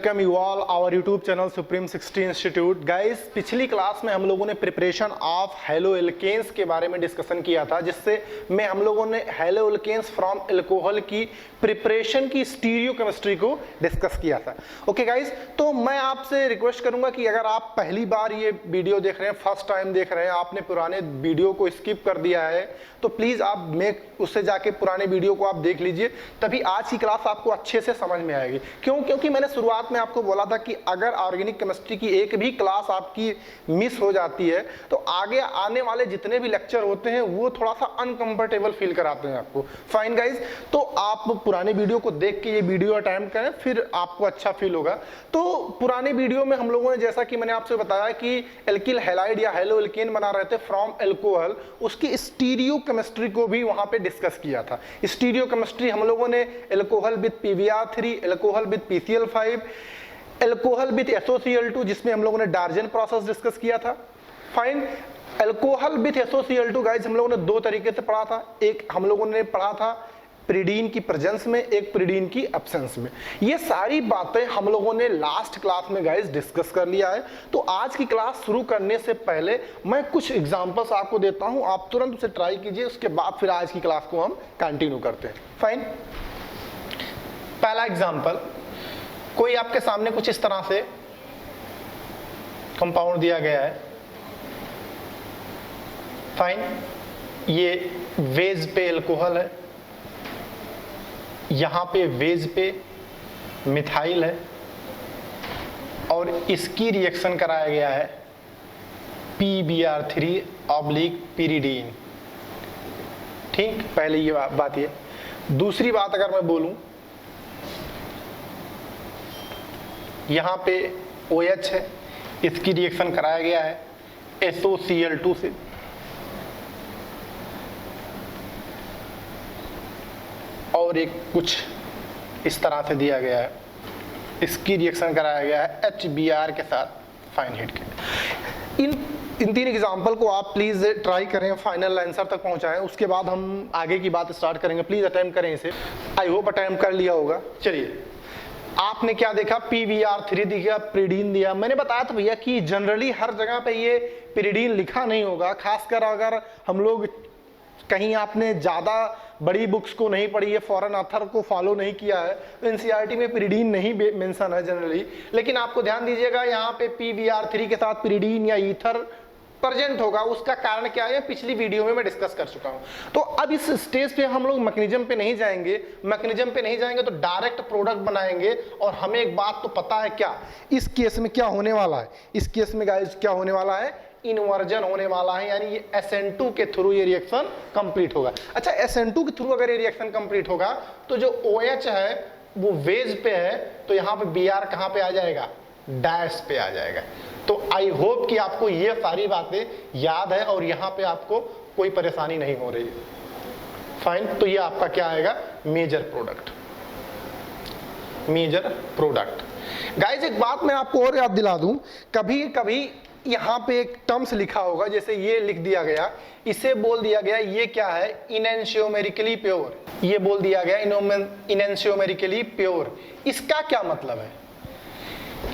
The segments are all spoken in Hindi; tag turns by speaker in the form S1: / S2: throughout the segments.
S1: Welcome you all our YouTube channel supreme 60 institute. Guys, पिछली क्लास में हम लोगों ने प्रिपरेशन ऑफ हेलो एल्केन्स के बारे में डिस्कशन किया था, जिससे हम लोगों ने हेलो एल्केन्स फ्रॉम अल्कोहल की प्रिपरेशन की स्टीरियोकेमिस्ट्री को डिस्कस किया था। ओके गाइस, तो मैं आपसे रिक्वेस्ट करूंगा कि अगर आप पहली बार ये वीडियो देख रहे हैं, फर्स्ट टाइम देख रहे हैं, आपने पुराने वीडियो को स्किप कर दिया है, तो प्लीज आप उससे जाके पुराने वीडियो को आप देख लीजिए, तभी आज की क्लास आपको अच्छे से समझ में आएगी। क्योंकि मैंने शुरुआत में आपको बोला था कि अगर ऑर्गेनिक केमिस्ट्री की एक भी क्लास आपकी मिस हो जाती है तो आगे आने वाले जितने भी लेक्चर होते हैं वो थोड़ा सा अनकंफर्टेबल फील कराते हैं आपको। फाइन गाइज, तो आप पुराने वीडियो को देख के ये वीडियो अटेम्प्ट करें, फिर आपको अच्छा फील होगा। तो पुराने वीडियो में हम लोगों ने, जैसा कि मैंने आपसे बताया कि एल्किल हैलाइड या हेलो एल्केन बना रहे थे फ्रॉम अल्कोहल, उसकी स्टीरियो केमिस्ट्री को भी वहां पे डिस्कस किया था। स्टीरियो केमिस्ट्री हम लोगों ने alcohol with PbR3, alcohol with PCl5, alcohol with SOCl2, जिसमें हम लोगों ने डार्जन प्रोसेस डिस्कस किया था। Fine, alcohol with SOCl2 guys हम लोगों ने दो तरीके से पढ़ा था। एक हम लोगों ने पढ़ा था प्रीडीन की प्रेजेंस में, एक प्रीडीन की एब्सेंस में। ये सारी बातें हम लोगों ने लास्ट क्लास में गाइस डिस्कस कर लिया है। तो आज की क्लास शुरू करने से पहले मैं कुछ एग्जांपल्स आपको देता हूं, आप तुरंत उसे ट्राई कीजिए, उसके बाद फिर आज की क्लास को हम कंटिन्यू करते हैं। फाइन, पहला एग्जांपल, कोई आपके सामने कुछ इस तरह से कंपाउंड दिया गया है। फाइन, ये वेज पे अल्कोहल है, यहां पे वेज पे मिथाइल है, और इसकी रिएक्शन कराया गया है PbR3 ऑब्लिक पिरिडीन। ठीक, पहले ये बात ये। दूसरी बात अगर मैं बोलूं, यहां पे OH है, इसकी रिएक्शन कराया गया है SOCl2 से, और एक कुछ इस तरह से दिया गया है, इसकी रिएक्शन कराया गया है HBr के साथ फाइन हीट के। इन तीन एग्जांपल को आप प्लीज ट्राई करें, फाइनल आंसर तक पहुंचाएं, उसके बाद हम आगे की बात स्टार्ट करेंगे। प्लीज अटेम्प्ट करें इसे, आई होप अटेम्प्ट कर लिया होगा। चलिए, आपने क्या देखा, PbR3 दिया, प्रीडीन दिया। मैंने बताया था भैया कि जनरली हर जगह पे ये प्रीडीन लिखा नहीं होगा, खासकर अगर हम लोग कहीं आपने ज्यादा बड़ी बुक्स को नहीं पढ़ी है, फॉरेन ऑथर को फॉलो नहीं किया है, तो एनसीईआरटी में प्रीडीन नहीं मेंशन है जनरली। लेकिन आपको ध्यान दीजिएगा, यहाँ पे PbR3 के साथ प्रीडीन या ईथर प्रेजेंट होगा। उसका कारण क्या है, पिछली वीडियो में मैं डिस्कस कर चुका हूं। तो अब इस स्टेज पे हम लोग मैकेनिज्म पे नहीं जाएंगे, तो डायरेक्ट प्रोडक्ट बनाएंगे। और हमें एक बात तो पता है, क्या इस केस में क्या होने वाला है, इस केस में गाइस क्या होने वाला है, इन्वर्जन होने वाला है, यानी ये SN2 के थ्रू ये रिएक्शन कंप्लीट होगा। अच्छा, SN2 के थ्रू अगर ये रिएक्शन कंप्लीट होगा तो जो OH है वो वेज पे है, तो यहाँ पे Br कहाँ पे आ जाएगा, डैश पे आ जाएगा। तो आई होप कि आपको ये सारी बातें याद है और यहाँ पे आपको कोई परेशानी नहीं हो रही है। फाइन, तो ये आपका क्या आएगा, major product. Major product guys, एक बात मैं आपको और याद दिला दूं, कभी कभी यहाँ पे एक टर्म्स लिखा होगा, जैसे ये लिख दिया गया, इसे बोल दिया गया, ये क्या है, इनएंशियोमेरिकली प्योर, ये बोल दिया गया इनएंशियोमेरिकली प्योर। इसका क्या मतलब है,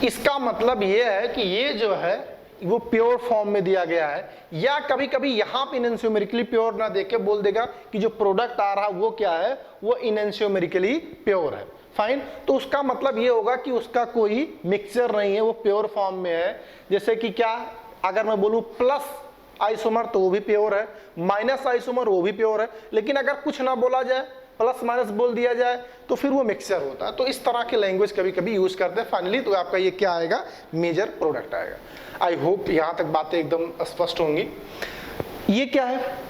S1: इसका मतलब ये है कि ये जो है वो प्योर फॉर्म में दिया गया है। या कभी कभी यहाँ पे इनएंशियोमेरिकली प्योर ना देके बोल देगा कि जो प्रोडक्ट आ रहा है वो क्या है, वो इनएंशियोमेरिकली प्योर है। फाइन, तो उसका मतलब ये होगा कि उसका कोई मिक्सचर नहीं है, वो प्योर फॉर्म में है। जैसे कि क्या, अगर मैं बोलूं प्लस आइसोमर तो वो भी प्योर है, माइनस आइसोमर वो भी प्योर है। लेकिन अगर कुछ ना बोला जाए, प्लस माइनस बोल दिया जाए, तो फिर वो मिक्सचर होता है। तो इस तरह के लैंग्वेज कभी कभी यूज करते हैं। फाइनली तो आपका ये क्या आएगा, मेजर प्रोडक्ट आएगा। आई होप यहां तक बातें एकदम स्पष्ट होंगी। ये क्या है,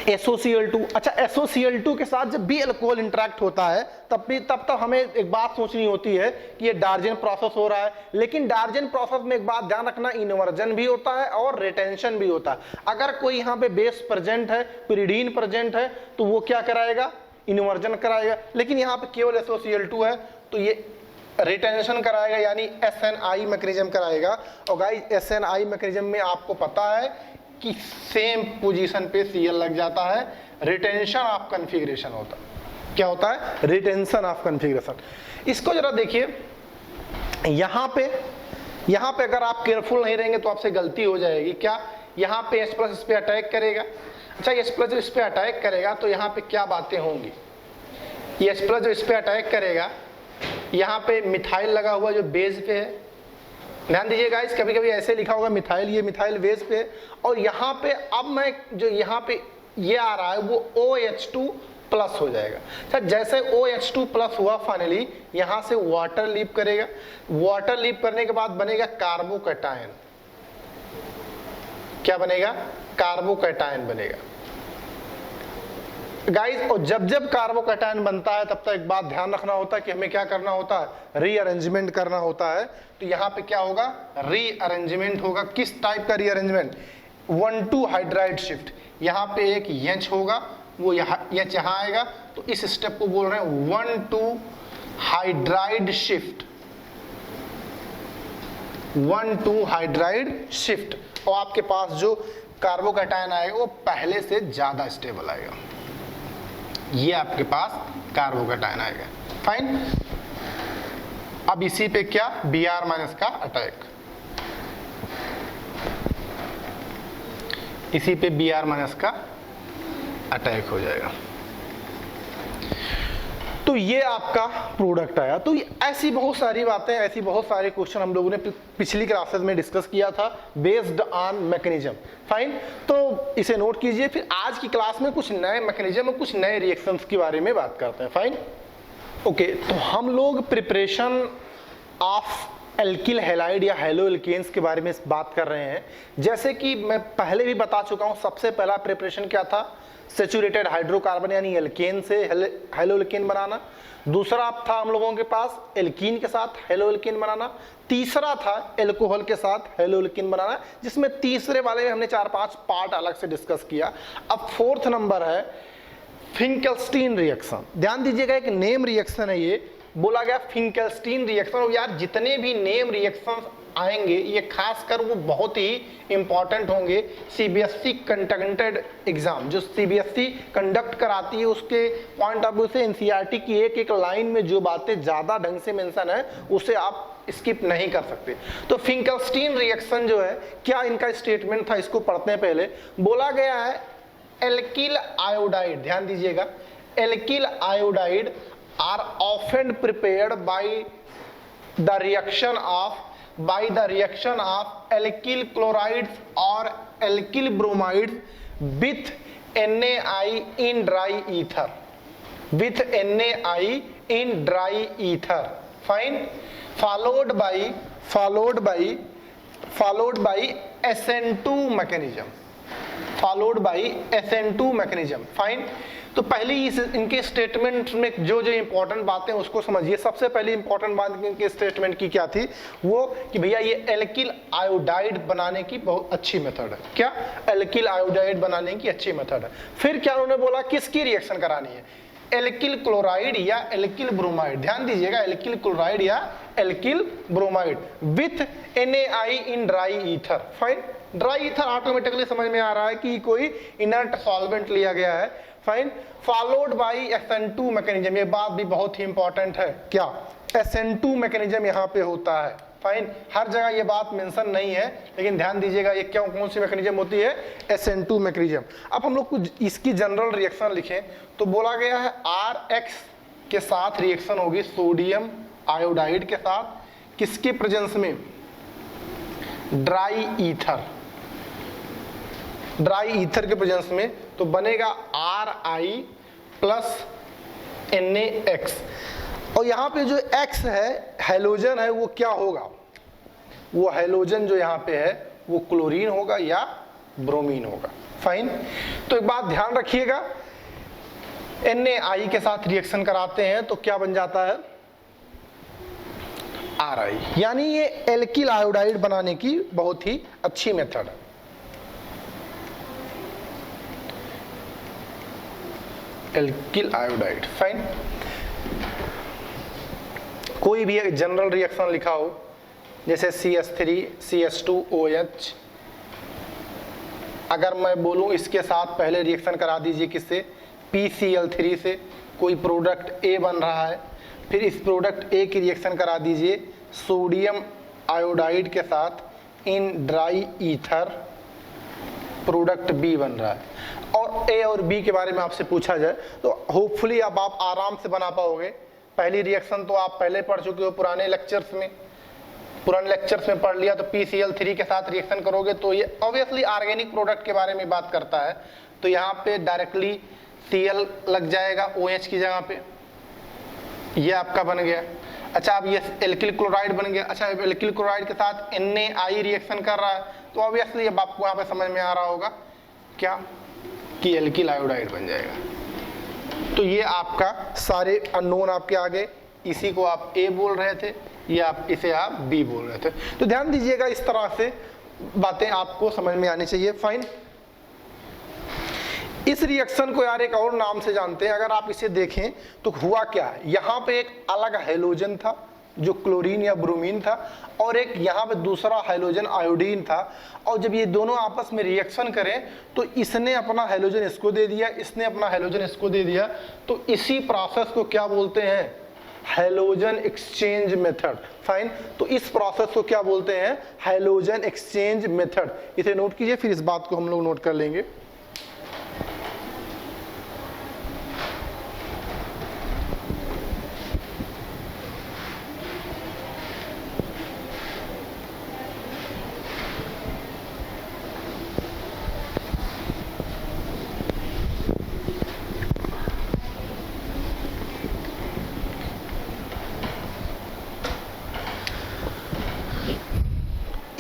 S1: SOCl2। अच्छा, SOCl2 के साथ जब भी अल्कोहल इंटरेक्ट होता है तब हमें एक बात सोचनी होती है कि ये डार्जन प्रोसेस हो रहा है। लेकिन डार्जन प्रोसेस में एक बात ध्यान रखना, इन्वर्जन भी होता है और रिटेंशन भी होता है। अगर कोई यहाँ पे बेस प्रेजेंट है, पिरिडीन प्रेजेंट है, तो वो क्या कराएगा, इन्वर्जन कराएगा। लेकिन यहाँ पे केवल SOCl2 है, तो ये रिटेंशन कराएगा, यानी SNI मैकेनिज्म कराएगा। और गाइस, SNI मैकेनिज्म में आपको पता है कि सेम पोजीशन पे Cl लग जाता है, रिटेंशन ऑफ कन्फिग्रेशन होता है। क्या होता है, रिटेंशन ऑफ कन्फिग्रेशन। इसको जरा देखिए, यहाँ पे अगर आप केयरफुल नहीं रहेंगे तो आपसे गलती हो जाएगी। क्या, यहाँ पे H+ इस पे अटैक करेगा। अच्छा, H+ इस पे अटैक करेगा तो यहाँ पे क्या बातें होंगी, ये H+ जो इस पे अटैक करेगा, यहाँ पे मिथाइल लगा हुआ जो बेस पे है, ध्यान दीजिएगा गाइस, कभी कभी ऐसे लिखा होगा मिथाइल, ये मिथाइल बेस पे है, और यहाँ पे अब मैं जो यहाँ पे ये आ रहा है वो OH2+ हो जाएगा। अच्छा, जैसे OH2+ हुआ फाइनली यहाँ से वाटर लीव करेगा, वाटर लीव करने के बाद बनेगा कार्बोकैटायन। क्या बनेगा, कार्बोकैटायन बनेगा गाइस। और जब जब कार्बोकैटायन बनता है तब तक एक बात ध्यान रखना होता है कि हमें क्या करना होता है, रीअरेंजमेंट करना होता है। तो यहाँ पे क्या होगा, रीअरेंजमेंट होगा। किस टाइप का रीअरेंजमेंट, 1,2 हाइड्राइड शिफ्ट। यहाँ पे एक H होगा, वो यहाँ H यहाँ आएगा, तो इस स्टेप को बोल रहे हैं 1,2 हाइड्राइड शिफ्ट, 1,2 हाइड्राइड शिफ्ट। और आपके पास जो कार्बोकैटायन आएगा वो पहले से ज्यादा स्टेबल आएगा, ये आपके पास कार्बोकैटायन आएगा। फाइन, अब इसी पे क्या, Br- का अटैक, इसी पे Br- का अटैक हो जाएगा। तो ये आपका प्रोडक्ट आया। तो ऐसी बहुत सारी बातें, ऐसी बहुत सारे क्वेश्चन हम लोगों ने पिछली क्लासेस में डिस्कस किया था बेस्ड ऑन मैकेनिज्म। फाइन, तो इसे नोट कीजिए। फिर आज की क्लास में कुछ नए मैकेनिज्म और कुछ नए रिएक्शंस के बारे में बात करते हैं। फाइन, ओके, तो हम लोग प्रिपरेशन ऑफ एल्किल हैलाइड या हैलो एल्केन्स के बारे में बात कर रहे हैं। जैसे कि मैं पहले भी बता चुका हूं, सबसे पहला प्रिपरेशन क्या था, सेचुरेटेड हाइड्रोकार्बन यानी एल्केन से हैलो एल्केन बनाना। दूसरा था हम लोगों के पास एल्कीन के साथ हैलो एल्केन बनाना। तीसरा था एल्कोहल के साथ हैलो एल्केन बनाना, जिसमें तीसरे वाले में हमने 4-5 पार्ट अलग से डिस्कस किया। अब फोर्थ नंबर है फिंकेल्स्टीन रिएक्शन। ध्यान दीजिएगा, एक नेम रिएक्शन है, ये बोला गया फिंकेल्स्टीन रिएक्शन। और यार जितने भी नेम रिएक्शन आएंगे ये खासकर वो बहुत ही इंपॉर्टेंट होंगे सीबीएसई कंडक्टेड एग्जाम, जो सीबीएसई कंडक्ट कराती है उसके पॉइंट ऑफ व्यू से। एनसीईआरटी की एक एक लाइन में जो बातें ज्यादा ढंग से मेंशन है उसे आप स्किप नहीं कर सकते। तो फिंकेल्स्टीन रिएक्शन जो है, क्या इनका स्टेटमेंट था, इसको पढ़ते हैं। पहले बोला गया है एल्किल आयोडाइड, ध्यान दीजिएगा, alkyl iodide are often prepared by the reaction of alkyl chlorides or alkyl bromides with NaI in dry ether, with NaI in dry ether. Fine, followed by SN2 mechanism, fine. तो पहले इनके स्टेटमेंट में जो जो इंपॉर्टेंट बातें उसको समझिए। सबसे पहली इंपॉर्टेंट बात इनके स्टेटमेंट की क्या थी, वो कि भैया ये एल्किल आयोडाइड बनाने की बहुत अच्छी मेथड है। क्या, एल्किल आयोडाइड बनाने की अच्छी मेथड है। फिर क्या उन्होंने बोला, किसकी रिएक्शन करानी है, एल्किल क्लोराइड या एल्किल ब्रोमाइड। ध्यान दीजिएगा, एल्किल क्लोराइड या alkyl bromide with NaI in dry ether. Fine, dry ether automatically समझ में आ रहा है कि कोई इनर्ट सॉल्वेंट लिया गया है। Fine, followed by SN2 mechanism. ये बात भी बहुत ही इंपॉर्टेंट है, क्या, SN2 मैकेनिज्म यहाँ पे होता है। फाइन, हर जगह ये बात मेंशन नहीं है, लेकिन ध्यान दीजिएगा ये क्यों, कौन सी मैकेनिज्म होती है, SN2 मैकेनिज्म। अब हम लोग कुछ इसकी जनरल रिएक्शन लिखें तो बोला गया है RX के साथ रिएक्शन होगी सोडियम आयोडाइड के साथ, किसके प्रेजेंस में, ड्राई ईथर, ड्राई ईथर के प्रेजेंस में। तो बनेगा Ri प्लस NaX, और यहाँ पे जो X है हैलोजन है वो क्या होगा, वो हैलोजन जो यहाँ पे है वो क्लोरीन होगा या ब्रोमीन होगा। फाइन, तो एक बात ध्यान रखिएगा, NaI के साथ रिएक्शन कराते हैं तो क्या बन जाता है, Ri, यानी ये एल्किल आयोडाइड बनाने की बहुत ही अच्छी मेथड है। Alkyl iodide. फाइन, कोई भी एक जनरल रिएक्शन लिखा हो जैसे CH3 CH2OH, अगर मैं बोलूं इसके साथ पहले रिएक्शन करा दीजिए किससे, PCl3 से, कोई प्रोडक्ट A बन रहा है, फिर इस प्रोडक्ट A की रिएक्शन करा दीजिए सोडियम आयोडाइड के साथ in dry ether product B बन रहा है। और ए और बी के बारे में आपसे पूछा जाए तो होपफुली अब आप आराम से बना पाओगे। पहली रिएक्शन तो आप पहले पढ़ चुके हो पुराने लेक्चर्स में पढ़ लिया। तो PCl3 के साथ रिएक्शन करोगे तो ये ऑब्वियसली ऑर्गेनिक प्रोडक्ट के बारे में बात करता है, तो यहाँ पे डायरेक्टली Cl लग जाएगा OH की जगह पे, ये आपका बन गया। अच्छा, अब ये एल्किल क्लोराइड बन गया। अच्छा, एल्किल क्लोराइड के साथ Na रिएक्शन कर रहा है, तो ऑब्वियसली अब आपको यहाँ पे समझ में आ रहा होगा क्या कि एल्किल आयोडाइड बन जाएगा। तो ये आपका सारे अननोन आपके आगे, इसी को आप A बोल रहे थे या इसे आप B बोल रहे थे। तो ध्यान दीजिएगा, इस तरह से बातें आपको समझ में आनी चाहिए। फाइन, इस रिएक्शन को यार एक और नाम से जानते हैं। अगर आप इसे देखें तो हुआ क्या है, यहाँ पे एक अलग हाइड्रोजन था जो क्लोरीन या ब्रोमीन था, और एक यहाँ पे दूसरा हाइड्रोजन आयोडीन था। और जब ये दोनों आपस में रिएक्शन करें तो इसने अपना हाइड्रोजन इसको दे दिया, इसने अपना हाइड्रोजन इसको दे दिया। तो इसी प्रोसेस को क्या बोलते हैं, हाइड्रोजन एक्सचेंज मेथड। फाइन, तो इस प्रोसेस को क्या बोलते हैं, हाइड्रोजन एक्सचेंज मेथड। इसे नोट कीजिए, फिर इस बात को हम लोग नोट कर लेंगे।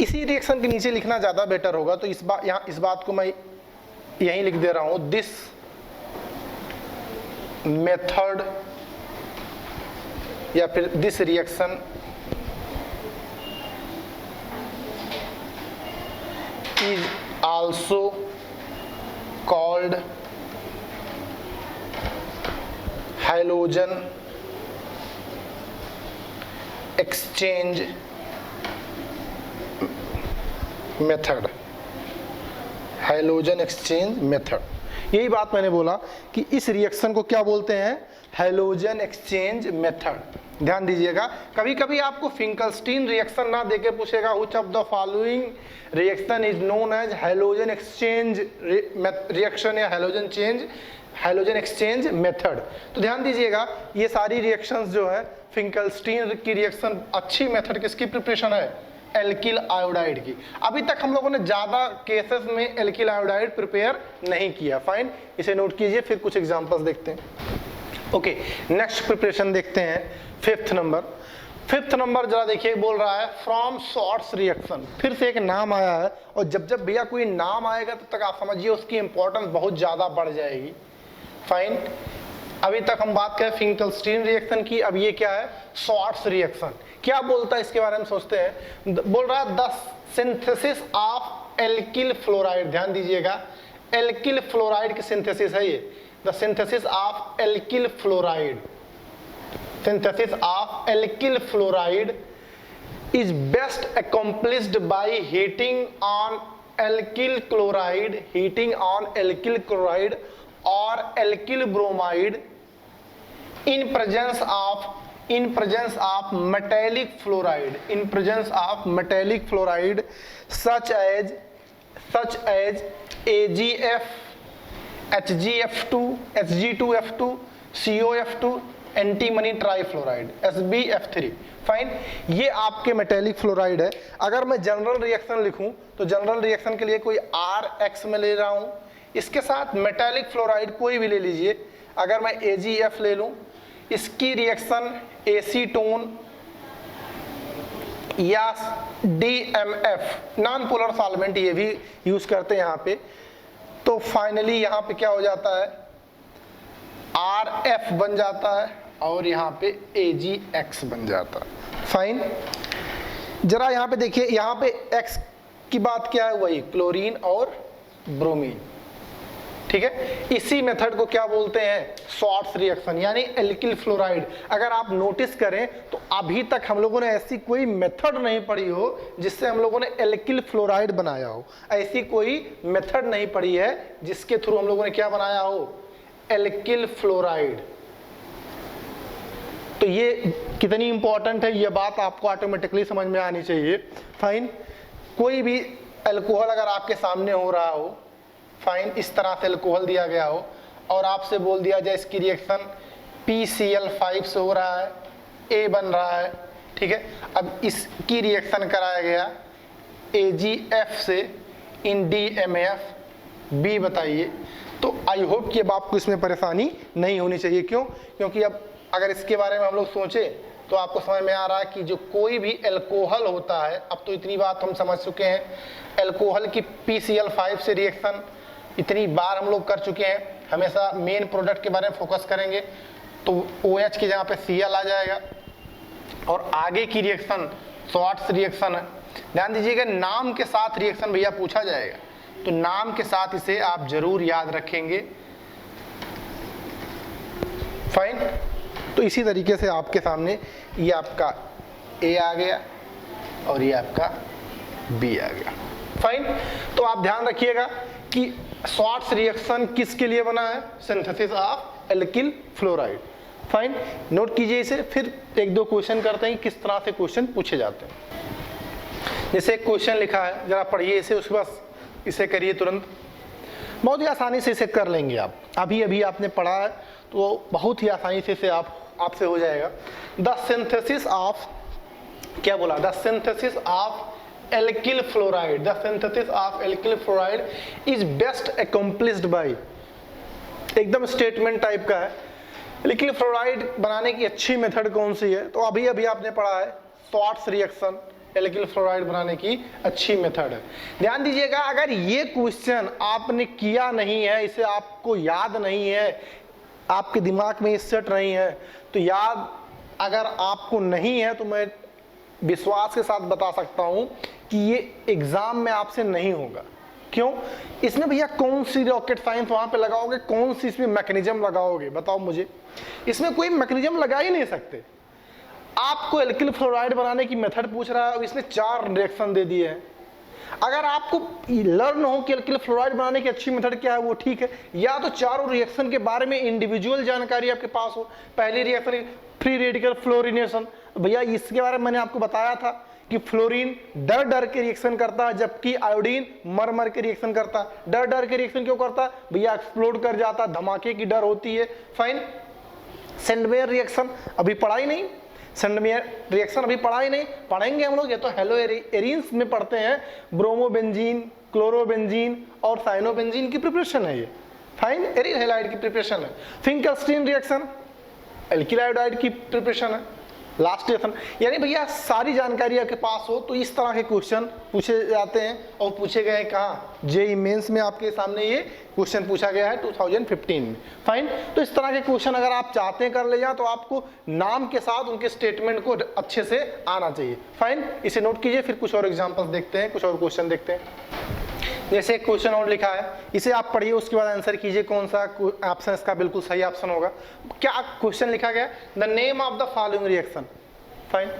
S1: इसी रिएक्शन के नीचे लिखना ज्यादा बेटर होगा, तो इस बात को मैं यहीं लिख दे रहा हूं, दिस मेथड या फिर this reaction is also called hydrogen exchange method. Hydrogen exchange method, यही बात मैंने बोला कि इस रिएक्शन को क्या बोलते हैं, हाइड्रोजन एक्सचेंज मेथड। ध्यान दीजिएगा, कभी कभी आपको फिंकलस्टीन रिएक्शन ना देके पूछेगा which of the following reaction is known as hydrogen exchange reaction या हाइड्रोजन एक्सचेंज मेथड। तो ध्यान दीजिएगा, ये सारी रिएक्शंस जो है फिंकलस्टीन की रिएक्शन अच्छी मेथड किसकी प्रिपरेशन है, एल्किल आयोडाइड की। अभी तक हम लोगों ने ज्यादा केसेस में एल्किल आयोडाइड प्रिपेयर नहीं किया। फाइन, इसे नोट कीजिए, फिर कुछ एग्जांपल्स देखते हैं। ओके, नेक्स्ट प्रिपरेशन देखते हैं। फिफ्थ नंबर जरा देखिए, बोल रहा है फ्रॉम शॉर्ट्स रिएक्शन। फिर से एक नाम आया है, और जब भैया कोई नाम आएगा तब तक आप समझिए उसकी इंपॉर्टेंस बहुत ज्यादा बढ़ जाएगी। फाइन, अभी तक हम बात करें फिंकलस्टीन रिएक्शन की, अब ये क्या है, शॉर्ट्स रिएक्शन। क्या बोलता है इसके बारे में सोचते हैं। बोल रहा है the synthesis of alkyl fluoride. ध्यान दीजिएगा, एल्किल फ्लोराइड की सिंथेसिस है ये, the synthesis of alkyl fluoride. Synthesis of alkyl fluoride is best accomplished by heating on alkyl chloride or alkyl bromide in presence of metallic fluoride such as AgF, HgF2, Hg2F2, COF2, antimony trifluoride SbF3। Fine, ये आपके मेटेलिक फ्लोराइड है। अगर मैं जनरल रिएक्शन लिखूं तो जनरल रिएक्शन के लिए कोई RX में ले रहा हूं, इसके साथ मेटेलिक फ्लोराइड कोई भी ले लीजिए। अगर मैं AgF ले लूं, इसकी रिएक्शन एसीटोन या DMF नॉन पोलर सॉल्वेंट ये भी यूज करते हैं यहाँ पे। तो फाइनली यहाँ पे क्या हो जाता है, RF बन जाता है और यहाँ पे AgX बन जाता है। फाइन, जरा यहाँ पे देखिए, यहाँ पे X की बात क्या है, वही क्लोरीन और ब्रोमीन। ठीक है, इसी मेथड को क्या बोलते हैं, शॉर्ट्स रिएक्शन यानी एल्किल फ्लोराइड। अगर आप नोटिस करें तो अभी तक हम लोगों ने ऐसी कोई मेथड नहीं पढ़ी हो जिससे हम लोगों ने एल्किल फ्लोराइड बनाया हो। ऐसी कोई मेथड नहीं पढ़ी है जिसके थ्रू हम लोगों ने क्या बनाया हो, एल्किल फ्लोराइड। तो ये कितनी इंपॉर्टेंट है ये बात आपको ऑटोमेटिकली समझ में आनी चाहिए। फाइन, कोई भी अल्कोहल अगर आपके सामने हो रहा हो, फाइन, इस तरह से अल्कोहल दिया गया हो और आपसे बोल दिया जाए इसकी रिएक्शन PCl5 से हो रहा है, A बन रहा है, ठीक है। अब इसकी रिएक्शन कराया गया AgF से इन DMAF, B बताइए। तो आई होप कि अब आपको इसमें परेशानी नहीं होनी चाहिए। क्यों? क्योंकि अब अगर इसके बारे में हम लोग सोचें तो आपको समझ में आ रहा है कि जो कोई भी अल्कोहल होता है, अब तो इतनी बात हम समझ चुके हैं, अल्कोहल की PCl5 से रिएक्शन इतनी बार हम लोग कर चुके हैं। हमेशा मेन प्रोडक्ट के बारे में फोकस करेंगे तो OH की जगह पे Cl आ जाएगा और आगे की रिएक्शन शॉर्ट्स रिएक्शन है। ध्यान दीजिएगा, नाम के साथ रिएक्शन भैया पूछा जाएगा तो नाम के साथ इसे आप जरूर याद रखेंगे। फाइन, तो इसी तरीके से आपके सामने ये आपका A आ गया और ये आपका B आ गया। फाइन, तो आप ध्यान रखिएगा कि शॉर्ट्स रिएक्शन किसके लिए बना है? Synthesis of alkyl fluoride. Fine, note कीजिए इसे। फिर एक दो क्वेश्चन करते हैं किस तरह से क्वेश्चन पूछे जाते हैं। जैसे एक क्वेश्चन लिखा है, जरा पढ़िए इसे, उसके बाद इसे करिए तुरंत। बहुत ही आसानी से इसे कर लेंगे आप। अभी अभी आपने पढ़ा है तो बहुत ही आसानी से इसे आपसे हो जाएगा। द सिंथेसिस ऑफ, क्या बोला? The synthesis of alkyl fluoride, the synthesis of alkyl fluoride is best accomplished by, एकदम स्टेटमेंट टाइप का है। एल्किल फ्लोराइड बनाने की अच्छी मेथड कौन सी है? तो अभी अभी आपने पढ़ा है शॉर्ट्स रिएक्शन एल्किल फ्लोराइड बनाने की अच्छी मेथड है। ध्यान दीजिएगा, अगर ये क्वेश्चन आपने किया नहीं है, इसे आपको याद नहीं है, आपके दिमाग में सेट नहीं है, तो याद अगर आपको नहीं है तो मैं विश्वास के साथ बता सकता हूं कि ये एग्जाम में आपसे नहीं होगा। क्यों? इसमें भैया कौन सी रॉकेट साइंस वहां पे लगाओगे, कौन सी इसमें मैकेनिज्म लगाओगे? बताओ मुझे। इसमें कोई मैकेनिज्म लगा ही नहीं सकते। आपको एल्किल फ्लोराइड बनाने की मेथड पूछ रहा है और इसने 4 रिएक्शन दे दिए हैं। अगर आपको लर्न हो कि एल्किल फ्लोराइड बनाने की अच्छी मेथड क्या है, वो ठीक है, या तो चारों रिएक्शन के बारे में इंडिविजुअल जानकारी आपके पास हो। पहली रिएक्शन फ्री रेडिकल फ्लोरिनेशन, भैया इसके बारे में मैंने आपको बताया था कि फ्लोरीन डर डर के रिएक्शन करता है जबकि आयोडीन मर मर के रिएक्शन करता है। डर डर के रिएक्शन क्यों करता है? भैया एक्सप्लोड कर जाता, धमाके की डर होती है। फाइन, सेंडमेयर रिएक्शन अभी पढ़ा ही नहीं, सेंडमेयर रिएक्शन अभी पढ़ा ही नहीं, पढ़ेंगे हम लोग, ये तो हेलो एरीन्स में पढ़ते हैं। ब्रोमोबेंजीन, क्लोरोबेंजीन और साइनोबेंजीन की प्रिपरेशन है ये। फाइन, एरिल हैलाइड की प्रिपरेशन है। फिंकलस्टीन रिएक्शन एल्किल आयोडाइड की प्रिपरेशन है। लास्ट रिएक्शन, यानी भैया सारी जानकारी आपके पास हो तो इस तरह के क्वेश्चन पूछे जाते हैं और पूछे गए हैं कहाँ? जेईई मेंस में आपके सामने ये क्वेश्चन पूछा गया है 2015 में। फाइन, तो इस तरह के क्वेश्चन अगर आप चाहते हैं कर ले जाए तो आपको नाम के साथ उनके स्टेटमेंट को अच्छे से आना चाहिए। फाइन, इसे नोट कीजिए। फिर कुछ और एग्जाम्पल्स देखते हैं, कुछ और क्वेश्चन देखते हैं। जैसे एक क्वेश्चन और लिखा है, इसे आप पढ़िए, उसके बाद आंसर कीजिए कौन सा ऑप्शन इसका बिल्कुल सही ऑप्शन होगा। क्या क्वेश्चन लिखा गया? The name of the following reaction. Fine,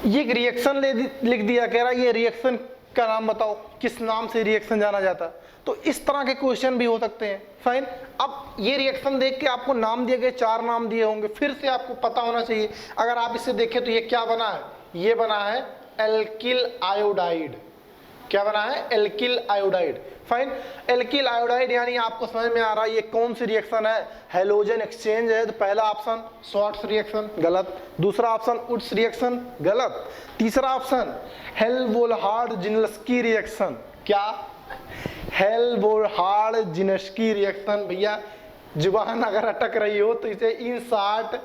S1: ये रिएक्शन लिख दिया, कह रहा है ये रिएक्शन का नाम बताओ, किस नाम से रिएक्शन जाना जाता है। तो इस तरह के क्वेश्चन भी हो सकते हैं। फाइन, अब ये रिएक्शन देख के आपको नाम दिए गए, 4 नाम दिए होंगे, फिर से आपको पता होना चाहिए। अगर आप इसे देखें तो ये क्या बना है? ये बना है एल्किल आयोडाइड। क्या बना है? Alkyl iodide. Fine, alkyl iodide यानी आपको समझ में आ रहा है ये कौन सी रिएक्शन है? हैलोजन एक्सचेंज है। तो पहला ऑप्शन शॉर्ट्स रिएक्शन, गलत। दूसरा ऑप्शन उड्स रिएक्शन, गलत। तीसरा ऑप्शन हेल्महोल्ट्ज-जिनस्की रिएक्शन, क्या? हेल्महोल्ट्ज-जिनस्की रिएक्शन। भैया जुबान अगर अटक रही हो तो इसे इन शॉर्ट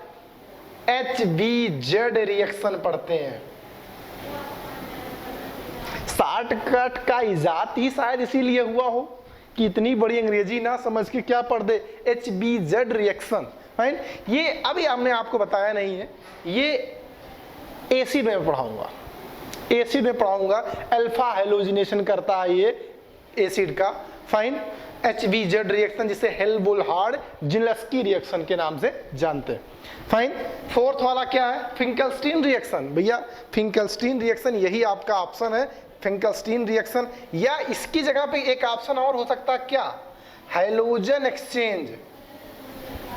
S1: HBZ रिएक्शन पढ़ते हैं। शॉर्टकट का इजाद ही शायद इसीलिए हुआ हो कि इतनी बड़ी अंग्रेजी ना समझ के क्या पढ़ दे, HBZ रिएक्शन। फाइन, ये अभी हमने आपको बताया नहीं है, ये एसिड में पढ़ाऊंगा, एसिड में पढ़ाऊंगा। अल्फा हेलोजिनेशन करता है ये एसिड का। फाइन, HBZ रिएक्शन जिसे हेल्महोल्ट्ज-जिनस्की रिएक्शन के नाम से जानते हैं। फाइन, फोर्थ वाला क्या है? Finkelstein reaction. भैया फिंकलस्टीन रिएक्शन यही आपका ऑप्शन है, फिंकलस्टीन रिएक्शन। या इसकी जगह पे एक ऑप्शन और हो सकता है, क्या? Halogen exchange,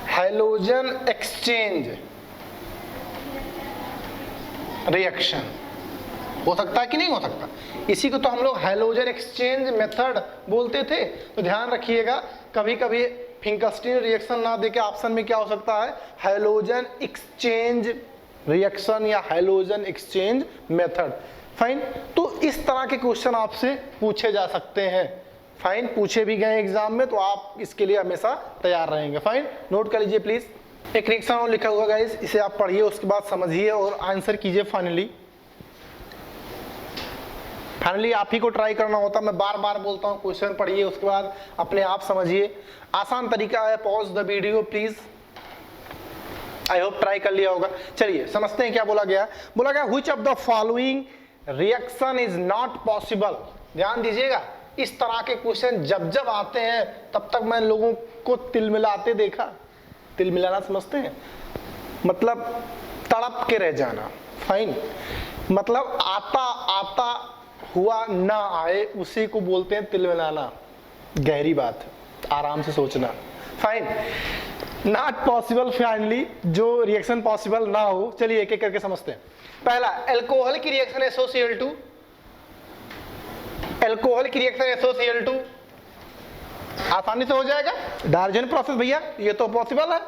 S1: halogen exchange. Reaction. हो सकता है कि नहीं हो सकता? इसी को तो हम लोग हैलोजन एक्सचेंज मेथड बोलते थे। तो ध्यान रखिएगा, कभी कभी फिंकस्टीन रिएक्शन ना देके ऑप्शन में क्या हो सकता है, हैलोजन एक्सचेंज रिएक्शन या हैलोजन एक्सचेंज मेथड। फाइन, तो इस तरह के क्वेश्चन आपसे पूछे जा सकते हैं। फाइन, पूछे भी गए एग्जाम में, तो आप इसके लिए हमेशा तैयार रहेंगे। फाइन, नोट कर लीजिए प्लीज। एक रिएक्शन और लिखा हुआ गाइस, इसे आप पढ़िए, उसके बाद समझिए और आंसर कीजिए। फाइनली आप ही को ट्राई करना होता, मैं बार बार बोलता हूँ, क्वेश्चन पढ़िए उसके बाद अपने आप समझिए। आसान तरीका है, pause the video please. I hope try कर लिया होगा। चलिए समझते हैं क्या बोला गया। बोला गया which of the following reaction is not possible. ध्यान दीजिएगा, इस तरह के क्वेश्चन जब जब आते हैं तब तक मैं लोगों को तिल मिलाते देखा। तिल मिलाना समझते हैं, मतलब तड़प के रह जाना। फाइन, मतलब आता आता हुआ ना आए, उसी को बोलते हैं तिल मिलाना। गहरी बात है, आराम से सोचना। फाइन, नॉट पॉसिबल, फाइनली जो रिएक्शन पॉसिबल ना हो। चलिए एक एक करके समझते हैं। पहला, एल्कोहल की रिएक्शन SOCl2, एल्कोहल की रिएक्शन SOCl2 आसानी से हो जाएगा। डायवर्जन प्रोसेस भैया, ये तो पॉसिबल है।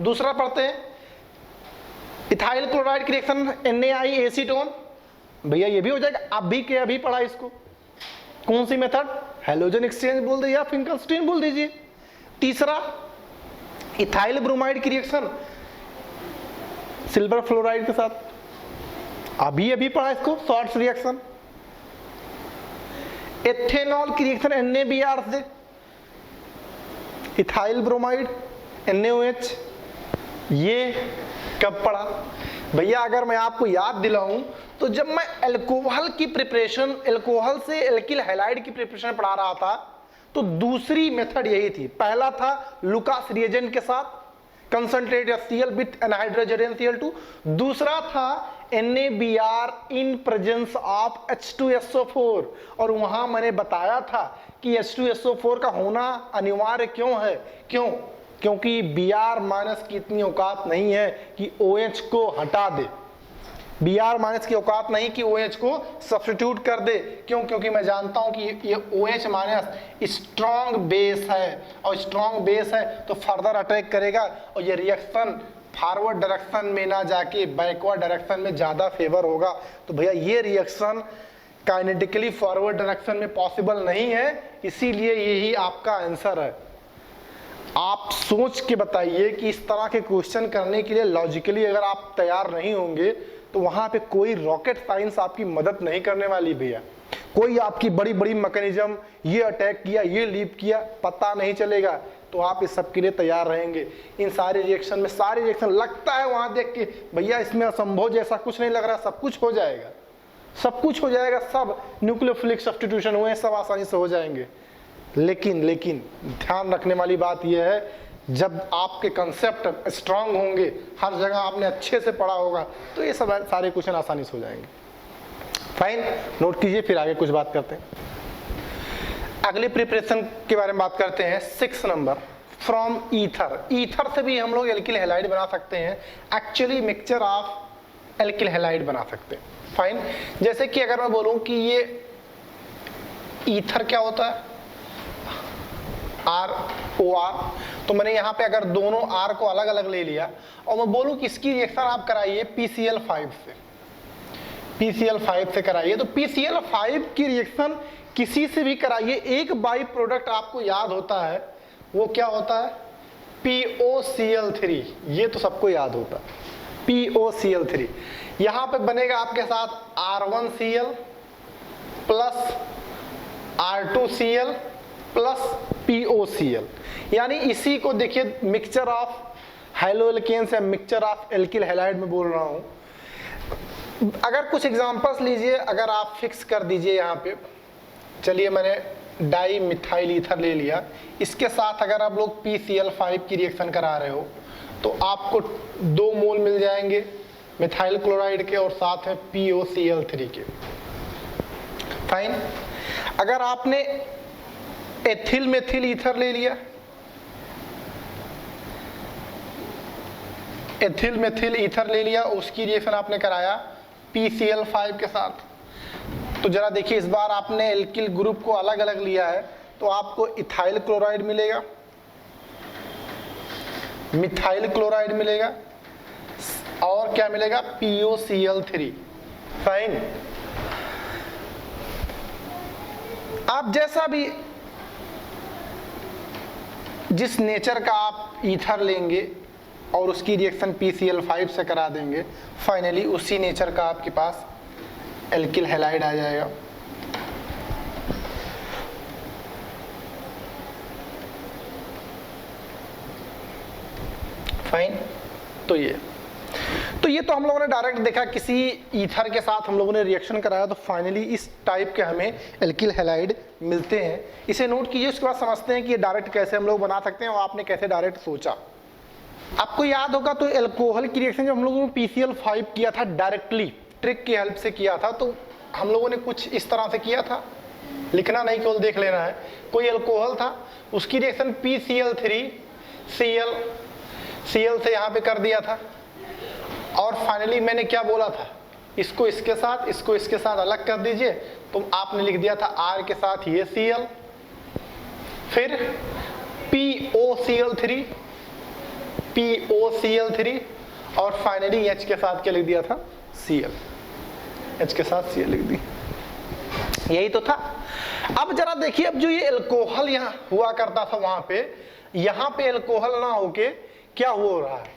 S1: दूसरा पढ़ते हैं, इथाइल क्लोराइड की रिएक्शन NaI एसीटोन, भैया ये भी हो जाएगा। अभी के अभी पढ़ा इसको। कौन सी मेथड, हैलोजन एक्सचेंज बोल दीजिए या फिंकलस्टीन बोल दीजिए। तीसरा, इथाइल ब्रोमाइड की रिएक्शन सिल्वर फ्लोराइड के साथ, अभी अभी पढ़ा इसको, शॉर्ट्स रिएक्शन। एथेनॉल की रिएक्शन NaBr से इथाइल ब्रोमाइड NaOH, ये कब पढ़ा भैया? अगर मैं आपको याद दिलाऊं तो जब मैं अल्कोहल की प्रिपरेशन, अल्कोहल से एल्किल हैलाइड की प्रिपरेशन पढ़ा रहा था, तो दूसरी मेथड यही थी। पहला था लुकास रिएजेंट के साथ कंसंट्रेट HCl विथ एनहाइड्रोजन ZnCl2। दूसरा था NaBr in presence of H2SO4, और वहां मैंने बताया था कि H2SO4 का होना अनिवार्य क्यों है। क्योंकि Br- की इतनी औकात नहीं है कि OH को हटा दे। Br- की औकात नहीं कि OH को सब्स्टिट्यूट कर दे। क्योंकि मैं जानता हूं कि ये OH- स्ट्रॉन्ग बेस है, और स्ट्रॉन्ग बेस है तो फर्दर अटैक करेगा, और ये रिएक्शन फॉरवर्ड डायरेक्शन में ना जाके बैकवर्ड डायरेक्शन में ज्यादा फेवर होगा। तो भैया ये रिएक्शन काइनेटिकली फॉरवर्ड डायरेक्शन में पॉसिबल नहीं है, इसीलिए यही आपका आंसर है। आप सोच के बताइए कि इस तरह के क्वेश्चन करने के लिए लॉजिकली अगर आप तैयार नहीं होंगे तो वहां पे कोई रॉकेट साइंस आपकी मदद नहीं करने वाली भैया। कोई आपकी बड़ी बड़ी मैकेनिज्म, ये अटैक किया, ये लीप किया, पता नहीं चलेगा। तो आप इस सब के लिए तैयार रहेंगे। इन सारे रिएक्शन में, सारे रिएक्शन लगता है वहां देख के भैया इसमें असंभव जैसा कुछ नहीं लग रहा, सब कुछ हो जाएगा, सब कुछ हो जाएगा, सब न्यूक्लियोफिलिक सब्स्टिट्यूशन हुए, सब आसानी से हो जाएंगे। लेकिन ध्यान रखने वाली बात यह है, जब आपके कंसेप्ट स्ट्रांग होंगे, हर जगह आपने अच्छे से पढ़ा होगा, तो ये सब सारे क्वेश्चन आसानी से हो जाएंगे। फाइन, नोट कीजिए, फिर आगे कुछ बात करते हैं। अगली प्रिपरेशन के बारे में बात करते हैं। 6 नंबर, फ्रॉम ईथर। ईथर से भी हम लोग एल्किल हैलाइड बना सकते हैं। Actually mixture of alkyl halide बना सकते हैं। फाइन, जैसे कि अगर मैं बोलूं कि ये ईथर क्या होता है, ROR, तो मैंने यहाँ पे अगर दोनों R को अलग अलग ले लिया और मैं बोलूं कि इसकी रिएक्शन आप कराइए PCl5 से, PCl5 से कराइए, तो PCl5 की रिएक्शन किसी से भी कराइए, एक बाई प्रोडक्ट आपको याद होता है, वो क्या होता है, POCl3। ये तो सबको याद होता है, POCl3। यहां पे बनेगा आपके साथ R1Cl plus R2Cl plus POCl, यानी इसी को देखिए मिक्सचर ऑफ हैलोएल्केन्स या मिक्सचर ऑफ एल्किल हैलाइड में बोल रहा हूं। अगर कुछ एग्जांपल्स लीजिए, अगर आप फिक्स कर दीजिए यहाँ पे, चलिए मैंने डाई मिथाइल ईथर ले लिया, इसके साथ अगर आप लोग PCl5 की रिएक्शन करा रहे हो तो आपको 2 मोल मिल जाएंगे मिथाइल क्लोराइड के और साथ में POCl3 के। फाइन, अगर आपने एथिल मेथिल ईथर ले लिया, एथिल मेथिल ईथर ले लिया, उसकी रिएक्शन आपने कराया PCl5 के साथ। तो जरा देखिए, इस बार आपने एल्किल ग्रुप को अलग अलग लिया है, तो आपको इथाइल क्लोराइड मिलेगा, मिथाइल क्लोराइड मिलेगा और क्या मिलेगा, POCl3। फाइन। आप जैसा भी जिस नेचर का आप ईथर लेंगे और उसकी रिएक्शन PCl5 से करा देंगे, फाइनली उसी नेचर का आपके पास एल्किल हैलाइड आ जाएगा। फाइन। तो ये तो हम लोगों ने डायरेक्ट देखा, किसी ईथर के साथ हम लोगों ने रिएक्शन कराया, तो फाइनली इस टाइप के हमें एल्किल हैलाइड मिलते हैं। इसे नोट कीजिए, उसके बाद समझते हैं कि ये डायरेक्ट कैसे हम लोग बना सकते हैं और आपने कैसे डायरेक्ट सोचा। आपको याद होगा तो एल्कोहल की रिएक्शन जब हम लोगों ने PCl5 किया था, डायरेक्टली ट्रिक की हेल्प से किया था, तो हम लोगों ने कुछ इस तरह से किया था, लिखना नहीं केवल देख लेना है। कोई एल्कोहल था, उसकी रिएक्शन PCl3 Cl से यहाँ पे कर दिया था, और फाइनली मैंने क्या बोला था, इसको इसके साथ, इसको इसके साथ अलग कर दीजिए, तो आपने लिख दिया था R के साथ ये Cl, फिर POCl3 और फाइनली H के साथ क्या लिख दिया था, Cl, H के साथ Cl लिख दी। यही तो था। अब जरा देखिए, अब जो ये एल्कोहल यहाँ हुआ करता था वहां पे, यहाँ पे एल्कोहल ना होके क्या हो रहा है,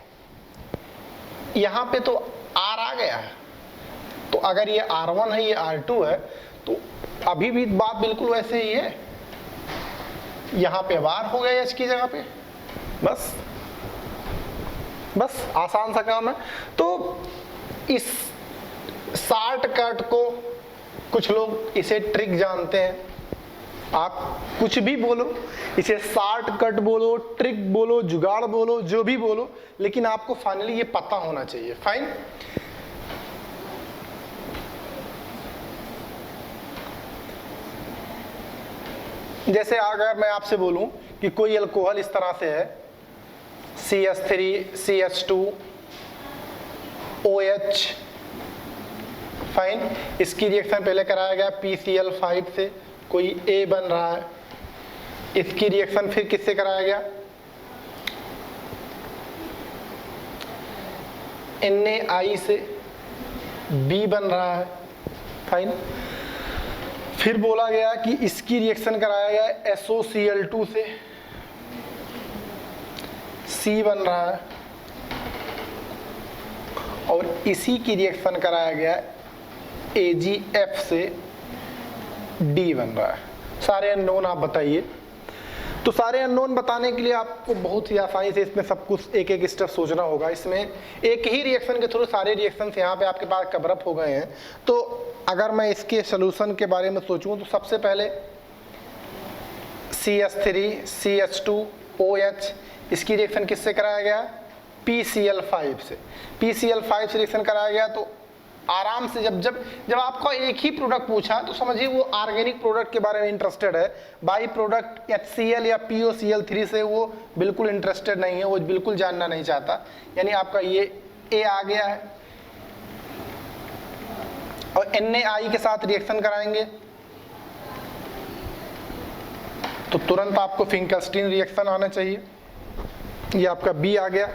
S1: यहाँ पे तो R आ गया है, तो अगर ये R1 है, ये R2 है, तो अभी भी बात बिल्कुल वैसे ही है। यहाँ पे R हो गया H की जगह पे, बस आसान सा काम है। तो इस शॉर्टकट को कुछ लोग इसे ट्रिक जानते हैं, आप कुछ भी बोलो, इसे शॉर्टकट बोलो, ट्रिक बोलो, जुगाड़ बोलो, जो भी बोलो, लेकिन आपको फाइनली ये पता होना चाहिए। फाइन। जैसे अगर मैं आपसे बोलूं कि कोई अल्कोहल इस तरह से है, CH3 CH2 OH, फाइन, इसकी रिएक्शन पहले कराया गया PCl5 से, कोई A बन रहा है, इसकी रिएक्शन फिर किससे कराया गया, NaI से, B बन रहा है। फाइन। फिर बोला गया कि इसकी रिएक्शन कराया गया SOCl2 से, C बन रहा है, और इसी की रिएक्शन कराया गया AgF से, D बन रहा है। सारे अननोन आप बताइए। तो सारे अननोन बताने के लिए आपको बहुत ही आसानी से इसमें सब कुछ एक एक स्टेप सोचना होगा। इसमें एक ही रिएक्शन के थ्रू सारे रिएक्शंस यहाँ पे आपके पास कवर अप हो गए हैं। तो अगर मैं इसके सोल्यूशन के बारे में सोचूं तो सबसे पहले CH3 CH2 OH, इसकी रिएक्शन किससे कराया गया, PCl5 से। PCl5 से रिएक्शन कराया गया, तो आराम से जब आपका एक ही प्रोडक्ट पूछा तो समझिए वो ऑर्गेनिक प्रोडक्ट के बारे में इंटरेस्टेड है, बाई प्रोडक्ट HCl या POCl3 से वो बिल्कुल इंटरेस्टेड नहीं है, वो बिल्कुल जानना नहीं चाहता। यानी आपका ये A आ गया है, और NaI के साथ रिएक्शन कराएंगे तो तुरंत आपको फिंकलस्टीन रिएक्शन आना चाहिए, ये आपका B आ गया।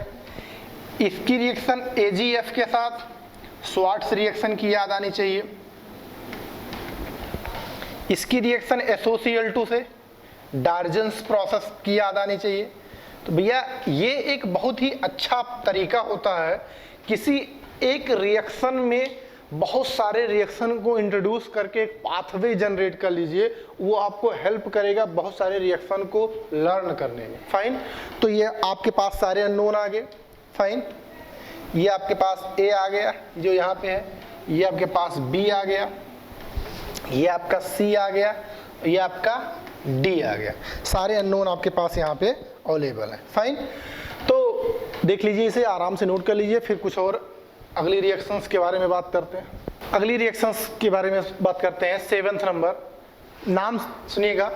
S1: इसकी रिएक्शन AgF के साथ स्वार्ट्स रिएक्शन की याद आनी चाहिए। इसकी रिएक्शन SOCl2 से डार्जन्स प्रोसेस की याद आनी चाहिए। तो भैया ये एक बहुत ही अच्छा तरीका होता है, किसी एक रिएक्शन में बहुत सारे रिएक्शन को इंट्रोड्यूस करके एक पाथवे जनरेट कर लीजिए, वो आपको हेल्प करेगा बहुत सारे रिएक्शन को लर्न करने में। फाइन। तो ये आपके पास सारे अननोन आ गए। फाइन। ये आपके पास A आ गया जो यहाँ पे है, ये आपके पास B आ गया, ये आपका C आ गया, ये आपका D आ गया। सारे अननोन आपके पास यहाँ पे अवेलेबल है। फाइन। तो देख लीजिए, इसे आराम से नोट कर लीजिए, फिर कुछ और अगली रिएक्शंस के बारे में बात करते हैं। अगली रिएक्शंस के बारे में बात करते हैं। 7th नंबर, नाम सुनिएगा,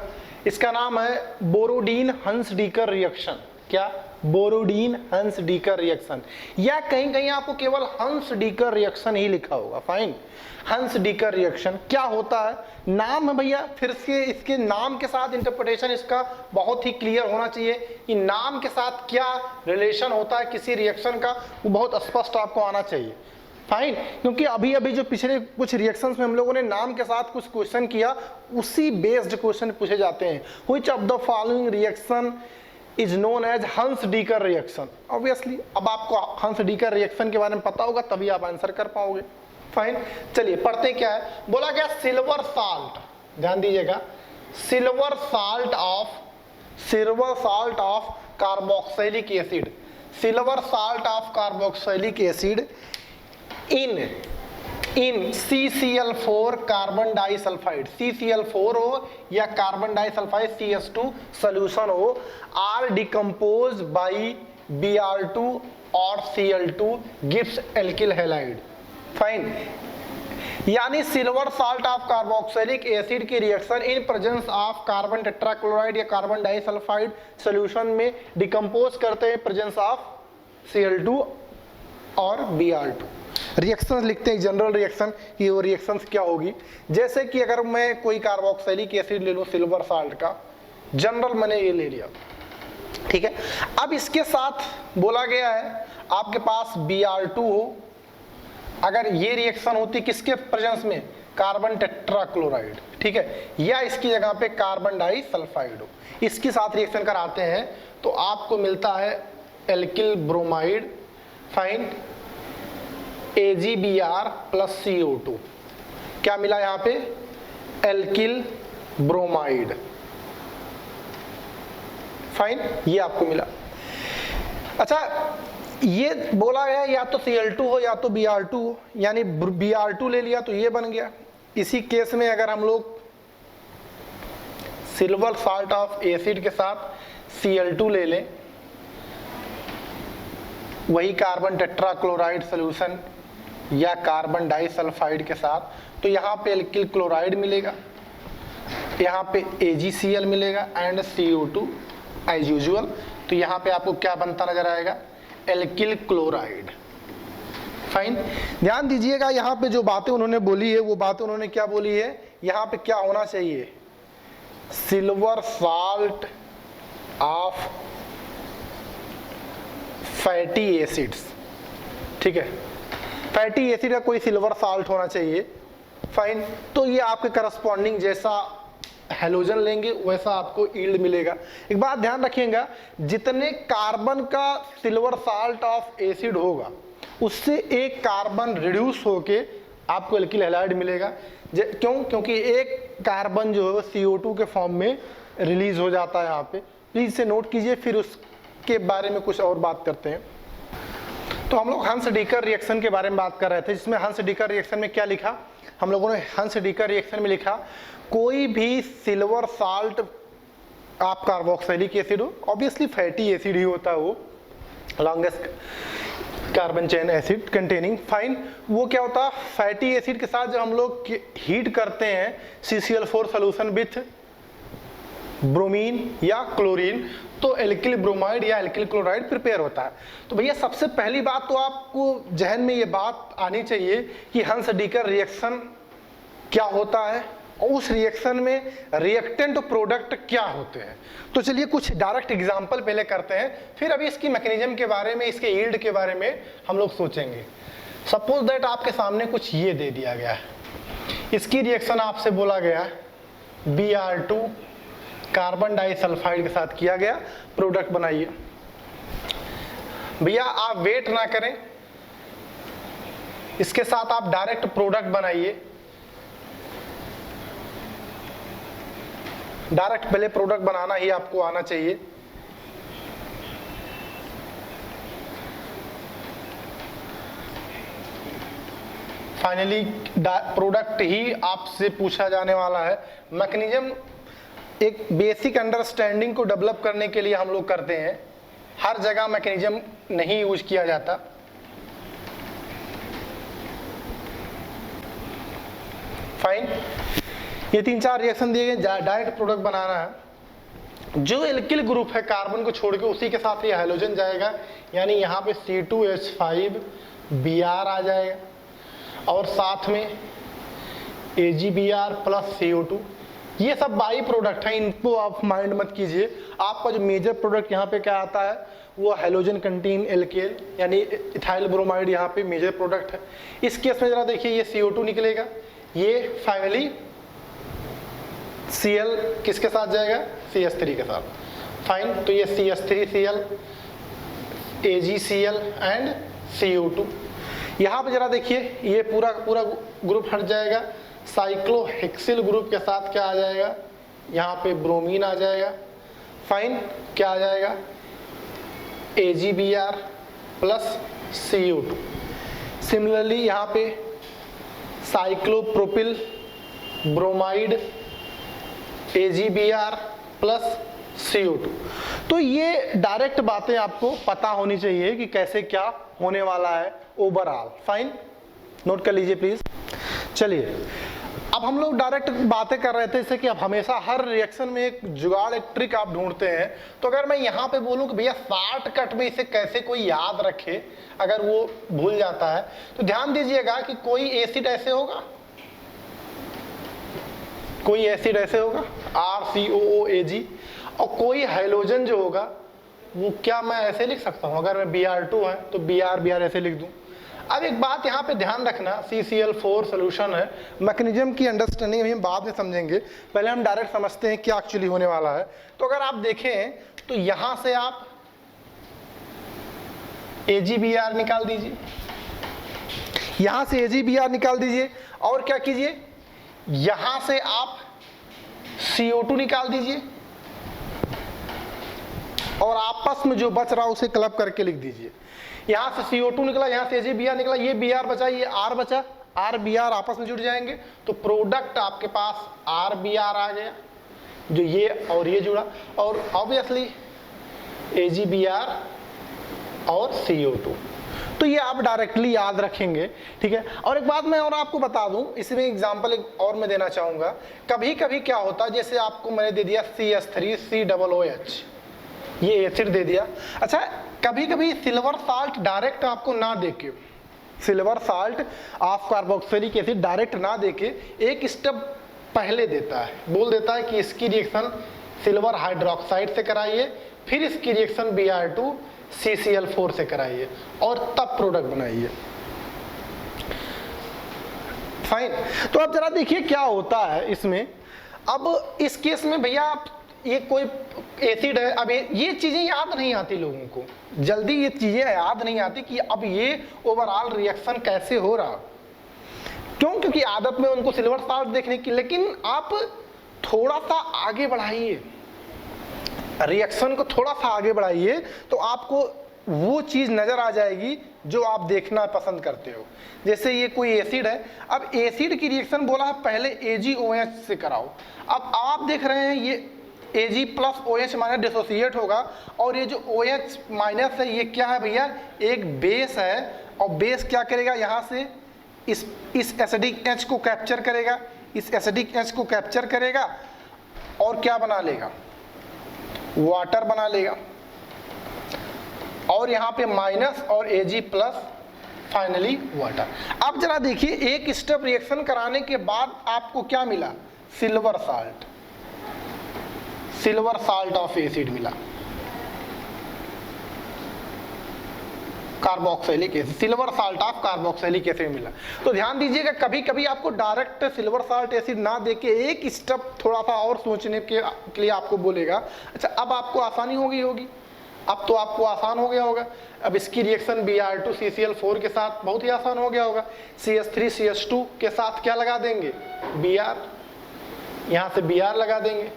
S1: इसका नाम है बोरोडीन हंसडीकर रिएक्शन। क्या? बोरोडीन हंस डीकर रिएक्शन, या कहीं कहीं आपको केवल हंस डीकर रिएक्शन ही लिखा होगा। फाइन, हंस डीकर रिएक्शन क्या होता है? नाम है भैया, फिर से इसके नाम के साथ इंटरप्रिटेशन इसका बहुत ही क्लियर होना चाहिए कि नाम के साथ क्या रिलेशन होता है किसी रिएक्शन का, वो बहुत स्पष्ट आपको आना चाहिए। फाइन, क्योंकि अभी अभी जो पिछले कुछ रिएक्शंस में हम लोगों ने नाम के साथ कुछ क्वेश्चन किया, उसी बेस्ड क्वेश्चन पूछे जाते हैं। Which of the following reaction is known as Hunsdiecker reaction? Obviously अब आपको हंस डीकर रिएक्शन के बारे में पता होगा तभी आप आंसर कर पाओगे। फाइन, चलिए पढ़ते क्या है। बोला गया सिल्वर साल्ट, ध्यान दीजिएगा, silver salt of carboxylic acid, silver salt of carboxylic acid in CCl4 carbon disulphide, CCl4 हो या कार्बन डाइसल्फाइड CS2 सोल्यूशन हो, आर डिकम्पोज बाई Br2 और Cl2 gives alkyl halide. Fine, यानी silver salt of carboxylic acid की reaction in presence of carbon tetrachloride या कार्बन डाइसल्फाइड सोल्यूशन में डिकम्पोज करते हैं प्रेजेंस ऑफ Cl2 और Br2। रिएक्शंस लिखते हैं, जनरल रिएक्शन कि वो रिएक्शंस क्या होगी। जैसे कि अगर मैं कोई कार्बोक्सिलिक एसिड ले लूं सिल्वर साल्ट का, जनरल मैंने ये ले लिया, ठीक है। अब इसके साथ बोला गया है आपके पास Br2 हो, अगर ये रिएक्शन होती किसके प्रेजेंस में? कार्बन टेट्राक्लोराइड, ठीक है, या इसकी जगह पे कार्बन डाइसल्फाइड हो, इसके साथ रिएक्शन कराते हैं तो आपको मिलता है alkyl bromide. Fine, AgBr plus CO2, क्या मिला यहाँ पे? Alkyl bromide. फाइन, ये आपको मिला। अच्छा, ये बोला गया या तो Cl2 हो या तो Br2 हो, यानी Br2 ले लिया तो ये बन गया। इसी केस में अगर हम लोग सिल्वर साल्ट ऑफ एसिड के साथ Cl2 ले लें, वही कार्बन टेट्राक्लोराइड सोल्यूशन या कार्बन डाइसल्फाइड के साथ, तो यहाँ पे एल्किल क्लोराइड मिलेगा, यहाँ पे AgCl मिलेगा एंड CO2 एज यूजुअल। तो यहाँ पे आपको क्या बनता नजर आएगा? Alkyl chloride. फाइन, ध्यान दीजिएगा यहाँ पे जो बातें उन्होंने बोली है वो बातें उन्होंने क्या बोली है, यहाँ पे क्या होना चाहिए? Silver salt of fatty acids, ठीक है, फैटी एसिड का कोई सिल्वर साल्ट होना चाहिए। फाइन, तो ये आपके करस्पॉन्डिंग जैसा हैलोजन लेंगे वैसा आपको यील्ड मिलेगा। एक बात ध्यान रखिएगा, जितने कार्बन का सिल्वर साल्ट ऑफ एसिड होगा उससे एक कार्बन रिड्यूस होके आपको एल्किल हैलाइड मिलेगा। क्यों? क्योंकि एक कार्बन जो है CO2 के फॉर्म में रिलीज हो जाता है यहाँ पे। प्लीज इसे नोट कीजिए, फिर उसके बारे में कुछ और बात करते हैं। तो हम लोग हंस डीकर रिएक्शन के बारे में बात कर रहे थे, जिसमें हंस डीकर रिएक्शन में क्या लिखा हम लोगों ने? हंस डीकर रिएक्शन में लिखा कोई भी सिल्वर साल्ट आप कार्बोक्सिलिक एसिड हो, ऑब्वियसली फैटी एसिड ही होता है वो, longest carbon chain acid containing. Fine, वो क्या होता है? फैटी एसिड के साथ जब हम लोग हीट करते हैं CCl4 सोल्यूशन विथ ब्रोमीन या क्लोरीन, तो एल्किल ब्रोमाइड या एल्किल क्लोराइड प्रिपेयर होता है। तो भैया सबसे पहली बात तो आपको जहन में ये बात आनी चाहिए कि हंस डीकर रिएक्शन क्या होता है और उस रिएक्शन में रिएक्टेंट प्रोडक्ट क्या होते हैं। तो चलिए कुछ डायरेक्ट एग्जांपल पहले करते हैं, फिर अभी इसकी मैकेनिज्म के बारे में, इसके यील्ड के बारे में हम लोग सोचेंगे। सपोज दैट आपके सामने कुछ ये दे दिया गया है, इसकी रिएक्शन आपसे बोला गया Br2 कार्बन डाइसल्फाइड के साथ किया गया, प्रोडक्ट बनाइए। भैया आप वेट ना करें, इसके साथ आप डायरेक्ट प्रोडक्ट बनाइए। डायरेक्ट पहले प्रोडक्ट बनाना ही आपको आना चाहिए। फाइनली प्रोडक्ट ही आपसे पूछा जाने वाला है। मैकेनिज्म एक बेसिक अंडरस्टैंडिंग को डेवलप करने के लिए हम लोग करते हैं, हर जगह मैकेनिज्म नहीं यूज किया जाता। फाइन, ये 3-4 रिएक्शन दिए गए, डायरेक्ट प्रोडक्ट बनाना है। जो एल्किल ग्रुप है कार्बन को छोड़ के उसी के साथ ये हाइड्रोजन जाएगा, यानी यहाँ पे C2H5Br आ जाएगा और साथ में AgBr प्लस CO2। ये सब बाई प्रोडक्ट है, इनको आप माइंड मत कीजिए। आपका जो मेजर प्रोडक्ट यहाँ पे क्या आता है वो हैलोजन कंटेन एल्केन यानी इथाइल ब्रोमाइड यहाँ पे मेजर प्रोडक्ट है। इस केस में जरा देखिए ये CO2 निकलेगा, ये फाइनली Cl किसके साथ जाएगा, CH3 के साथ। फाइन, तो ये CH3Cl, AgCl एंड CO2। यहाँ पे जरा देखिए ये पूरा पूरा ग्रुप हट जाएगा, साइक्लोहेक्सिल ग्रुप के साथ क्या आ जाएगा, यहाँ पे ब्रोमीन आ जाएगा। फाइन, क्या आ जाएगा, AgBr प्लस CO2। सिमिलरली यहाँ पे cyclopropyl bromide AgBr plus CO2। तो ये डायरेक्ट बातें आपको पता होनी चाहिए कि कैसे क्या होने वाला है ओवरऑल। फाइन, नोट कर लीजिए प्लीज। चलिए अब हम लोग डायरेक्ट बातें कर रहे थे जैसे कि अब हमेशा हर रिएक्शन में एक जुगाड़, एक ट्रिक आप ढूंढते हैं। तो अगर मैं यहाँ पे बोलूँ कि भैया शॉर्टकट में इसे कैसे कोई याद रखे अगर वो भूल जाता है, तो ध्यान दीजिएगा कि कोई एसिड ऐसे होगा, कोई एसिड ऐसे होगा RCOOAg, और कोई हाइड्रोजन जो होगा वो क्या मैं ऐसे लिख सकता हूँ, अगर मैं Br2 है तो Br ऐसे लिख दूं। अब एक बात यहाँ पे ध्यान रखना, CCl4 सोल्यूशन है, मैकेनिज्म की अंडरस्टैंडिंग हम बाद में समझेंगे, पहले हम डायरेक्ट समझते हैं क्या एक्चुअली होने वाला है। तो अगर आप देखें तो यहाँ से आप AgBr निकाल दीजिए, यहाँ से AgBr निकाल दीजिए, और क्या कीजिए यहाँ से आप CO2 निकाल दीजिए, और आपस में जो बच रहा उसे क्लब करके लिख दीजिए। यहाँ से CO2 निकला, यहाँ से AgBr निकला, ये Br बचा, ये R बचा, RBr आपस में जुड़ जाएंगे तो प्रोडक्ट आपके पास RBr आ गया, जो ये और ये जुड़ा, और ऑब्वियसली AgBr और CO2। तो ये आप डायरेक्टली याद रखेंगे, ठीक है। और एक बात मैं और आपको बता दूं, इसमें एग्जांपल एक और मैं देना चाहूँगा। कभी कभी क्या होता है, जैसे आपको मैंने दे दिया CH3COOH, ये एसिड दे दिया। अच्छा, कभी कभी सिल्वर साल्ट डायरेक्ट आपको ना देके, silver salt of carboxylic acid direct ना देके एक स्टेप पहले देता है, बोल देता है कि इसकी रिएक्शन सिल्वर हाइड्रोक्साइड से कराइए, फिर इसकी रिएक्शन Br2 CCl4 से कराइए और तब प्रोडक्ट बनाइए। फाइन, तो अब जरा देखिए क्या होता है इसमें। अब इस केस में भैया आप ये कोई एसिड है, अब ये चीजें याद नहीं आती लोगों को, जल्दी ये चीजें याद नहीं आती कि अब ये ओवरऑल रिएक्शन कैसे हो रहा। क्यों? क्योंकि आदत में उनको सिल्वर साल्ट देखने की। लेकिन आप थोड़ा सा आगे बढ़ाइए, रिएक्शन को थोड़ा सा आगे बढ़ाइए तो आपको वो चीज नजर आ जाएगी जो आप देखना पसंद करते हो। जैसे ये कोई एसिड है, अब एसिड की रिएक्शन बोला है पहले AgOH से कराओ। अब आप देख रहे हैं ये Ag plus OH minus dissociate होगा, और ये जो OH माइनस है ये क्या है भैया, एक बेस है, और बेस क्या करेगा, यहाँ से इस एसिडिक H को कैप्चर करेगा, इस एसिडिक H को कैप्चर करेगा और क्या बना लेगा, वाटर बना लेगा, और यहाँ पे माइनस और Ag प्लस फाइनली वाटर। अब जरा देखिए एक स्टेप रिएक्शन कराने के बाद आपको क्या मिला, silver salt, silver salt of acid मिला, carboxylic acid, silver salt of carboxylic acid मिला। तो ध्यान दीजिएगा कभी कभी आपको डायरेक्ट सिल्वर साल्ट एसिड ना देके एक स्टेप थोड़ा सा और सोचने के लिए आपको बोलेगा। अच्छा, अब आपको आसानी होगी, अब तो आपको आसान हो गया होगा। अब इसकी रिएक्शन Br2 CCl4 के साथ बहुत ही आसान हो गया होगा। CH3CH2 के साथ क्या लगा देंगे, Br, यहाँ से Br लगा देंगे